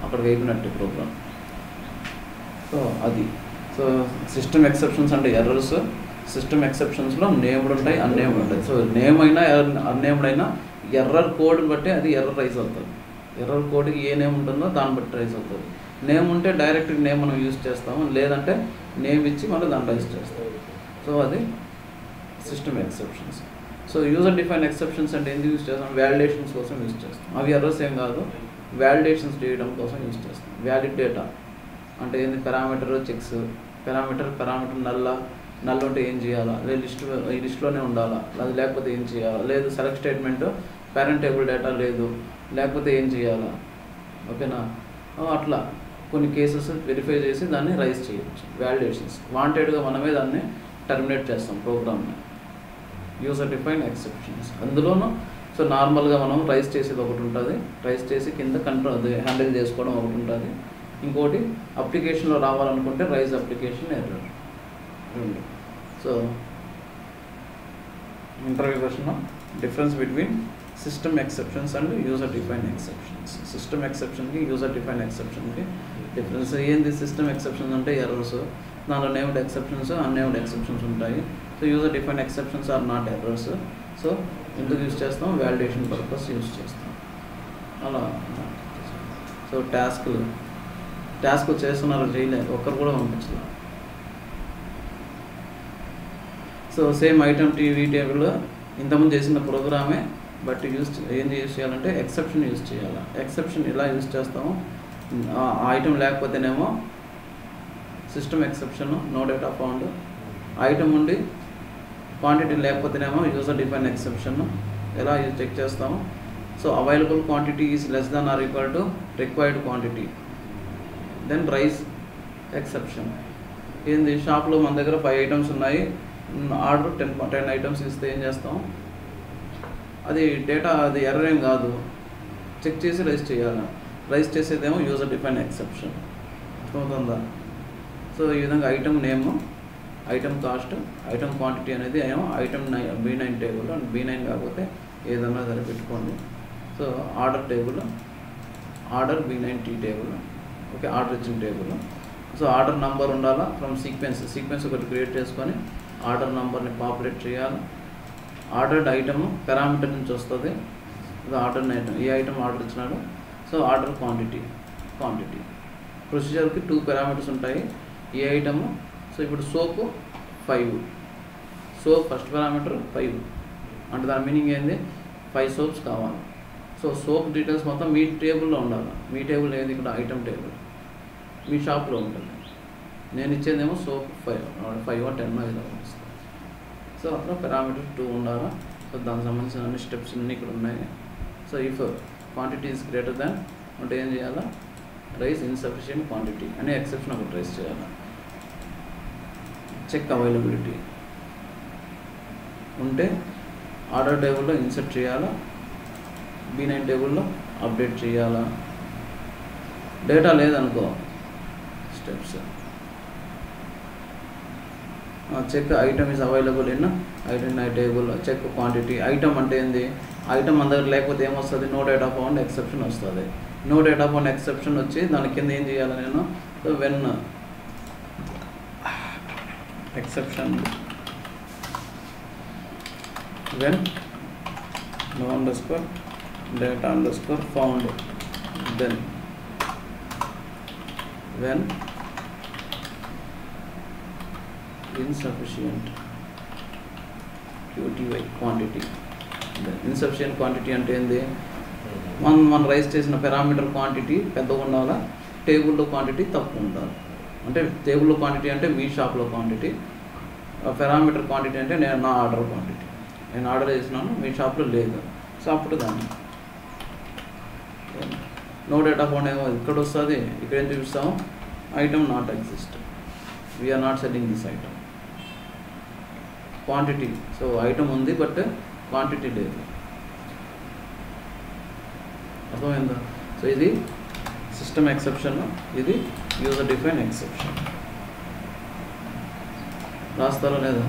అక్కడికి అయిపోయినట్టు ప్రోగ్రామ్. సో అది సో సిస్టమ్ ఎక్సెప్షన్స్ అంటే ఎర్రర్స్. సిస్టమ్ ఎక్సెప్షన్స్లో నేమ్డ్ ఉంటాయి, అన్నేమ్డ్ ఉంటాయి. సో నేమ్ అయినా అన్నేమ్డ్ అయినా ఎర్రర్ కోడ్ని బట్టి అది ఎర్రర్ రైజ్ అవుతుంది. ఎర్రర్ కోడ్కి ఏ నేమ్ ఉంటుందో దాన్ని బట్టి రైజ్ అవుతుంది. నేమ్ ఉంటే డైరెక్ట్ నేమ్ మనం యూజ్ చేస్తాము, లేదంటే నేమ్ ఇచ్చి మనం దాన్ని రైజ్ చేస్తాం. సో అది system exceptions. So user define exceptions అంటే ఎందుకు యూజ్ చేస్తాం? వ్యాలిడేషన్స్ కోసం యూజ్ చేస్తాం. అవి ఎర్రర్స్ ఏం కాదు, వ్యాలిడేషన్స్ చేయడం కోసం యూజ్ చేస్తాం. వ్యాలిడ్ డేటా అంటే ఏంది? పారామీటర్ చెక్స్, పారామీటర్ నల్ ఉంటే ఏం చేయాలా, లేదు ఈ లిస్ట్లోనే ఉండాలా, అది లేకపోతే ఏం చేయాలా, లేదు select statement parent table data లేదు లేకపోతే ఏం చేయాలా, ఓకేనా? అట్లా కొన్ని కేసెస్ వెరిఫై చేసి దాన్ని రైజ్ చేయవచ్చు. వ్యాలిడేషన్స్ వాంటెడ్గా మనమే దాన్ని టర్మినేట్ చేస్తాం ప్రోగ్రామ్ని. యూజర్ డిఫైన్ ఎక్సెప్షన్స్ అందులోనూ సో నార్మల్గా మనం రైజ్ చేసేది ఒకటి ఉంటుంది, రైజ్ చేసి కింద కంట్రోల్ అది హ్యాండిల్ చేసుకోవడం ఒకటి ఉంటుంది. ఇంకోటి అప్లికేషన్లో రావాలనుకుంటే raise application error. So interview question, difference between system exceptions and user define exceptions. System ఎక్సెప్షన్కి యూజర్ డిఫైన్ ఎక్సెప్షన్కి డిఫరెన్స్ ఏంది? సిస్టమ్ ఎక్సెప్షన్స్ అంటే ఎర్రర్స్, దానిలో నేమ్డ్ ఎక్సెప్షన్స్ అన్నేమ్డ్ ఎక్సెప్షన్స్ ఉంటాయి. So user define exceptions are not errors. So ఎందుకు use చేస్తాం? Validation purpose use చేస్తాం అలా. సో టాస్క్ చేస్తున్నారు, చేయలేదు, ఒక్కరు కూడా పంపించలేదు. So same item TV table ఇంతకుముందు చేసిన ప్రోగ్రామే, బట్ ఏం యూజ్ చేయాలంటే ఎక్సెప్షన్ యూజ్ చేయాలి. ఎక్సెప్షన్ ఎలా యూజ్ చేస్తాము? ఆ ఐటమ్ లేకపోతేనేమో system exception, no data found. Item ఉండి క్వాంటిటీ లేకపోతేనేమో యూజర్ డిఫైన్ ఎక్సెప్షన్. ఎలా చెక్ చేస్తాము? So available quantity is less than or equal to required quantity, then raise exception. ఏంది? షాప్లో మన దగ్గర 5 ఐటమ్స్ ఉన్నాయి, ఆర్డర్ 10 ఐటమ్స్ ఇస్తే ఏం చేస్తాం? అది డేటా అది ఎర్రర్ ఏం కాదు, చెక్ చేసి రైజ్ చేయాలి. రైజ్ చేసేదేమో యూజర్ డిఫైన్ ఎక్సెప్షన్. అర్థమవుతుందా? సో ఈ విధంగా item name, item cost, item quantity అనేది ఏమో item B9 table, and B9 కాకపోతే ఏదన్నా సరే పెట్టుకోండి. So order table, order B9T table, okay, order ఇచ్చిన టేబుల్. సో ఆర్డర్ నంబర్ ఉండాలా ఫ్రమ్ సీక్వెన్స్ ఒకటి క్రియేట్ చేసుకొని ఆర్డర్ నంబర్ని పాపులేట్ చేయాలి. ఆర్డర్డ్ ఐటమ్ పారామీటర్ నుంచి వస్తుంది. ఇది ఆర్డర్ ఐటమ్, ఏ ఐటమ్ ఆర్డర్ ఇచ్చినాడు. సో ఆర్డర్ క్వాంటిటీ ప్రొసీజర్కి 2 పారామీటర్స్ ఉంటాయి. ఏ ఐటము? సో ఇప్పుడు సోప్ 5, సోప్ ఫస్ట్ పారామీటర్ 5 అంటే దాని మీనింగ్ ఏంది? 5 సోప్స్ కావాలి. సో సోప్ డీటెయిల్స్ మొత్తం మీ టేబుల్లో ఉండాలి. మీ టేబుల్ ఏది? ఇక్కడ ఐటమ్ టేబుల్ మీ షాప్లో ఉంటుంది. నేను ఇచ్చేదేమో సోప్ 5 or 10 ఇలా వస్తుంది. సో అక్కడ పారామీటర్ 2 ఉండాలా. సో దానికి సంబంధించిన అన్ని స్టెప్స్ అన్నీ ఇక్కడ ఉన్నాయి. So if quantity is greater than అంటే ఏం చేయాలా? రైస్ ఇన్సఫిషియంట్ క్వాంటిటీ అనే ఎక్సెప్షన్ ఒకటి రైస్ చేయాలి. చెక్ అవైలబిలిటీ ఉంటే ఆర్డర్ టేబుల్లో ఇన్సర్ట్ చేయాలా, B9 టేబుల్లో అప్డేట్ చేయాలా. డేటా లేదనుకో steps check item is available in item table, check quantity. Item అంటే ఏంది? ఐటమ్ మన దగ్గర లేకపోతే ఏమొస్తుంది? నో డేటా ఫౌండ్ ఎక్సెప్షన్ వస్తుంది. నో డేటా ఫౌండ్ ఎక్సెప్షన్ వచ్చి దాని కింద ఏం చేయాలి నేను? So when exception when no underscore data underscore found, then when insufficient QTY quantity. Insufficient quantity అంటే ఏంది? మనం రైజ్ చేసిన పారామీటర్ క్వాంటిటీ పెద్దగా ఉండాలా, టేబుల్లో క్వాంటిటీ తక్కువ ఉండాలి. అంటే టేబుల్లో క్వాంటిటీ అంటే మీ షాప్లో క్వాంటిటీ, పారామీటర్ క్వాంటిటీ అంటే నేను నా ఆర్డర్ క్వాంటిటీ, నేను ఆర్డర్ చేసినాను మీ షాప్లో లేదు. సో అప్పుడు దాన్ని నో డేటా ఫౌండ్ ఏమో ఇక్కడ వస్తుంది. ఇక్కడ ఏం చూపిస్తాము? Item not exist, we are not selling this item. Quantity, so item ఉంది బట్ క్వాంటిటీ లేదు. అర్థమైందా? సో ఇది సిస్టమ్ ఎక్సెప్షన్, ఇది యూజర్ డిఫైన్ ఎక్సెప్షన్. రాస్తారా లేదా?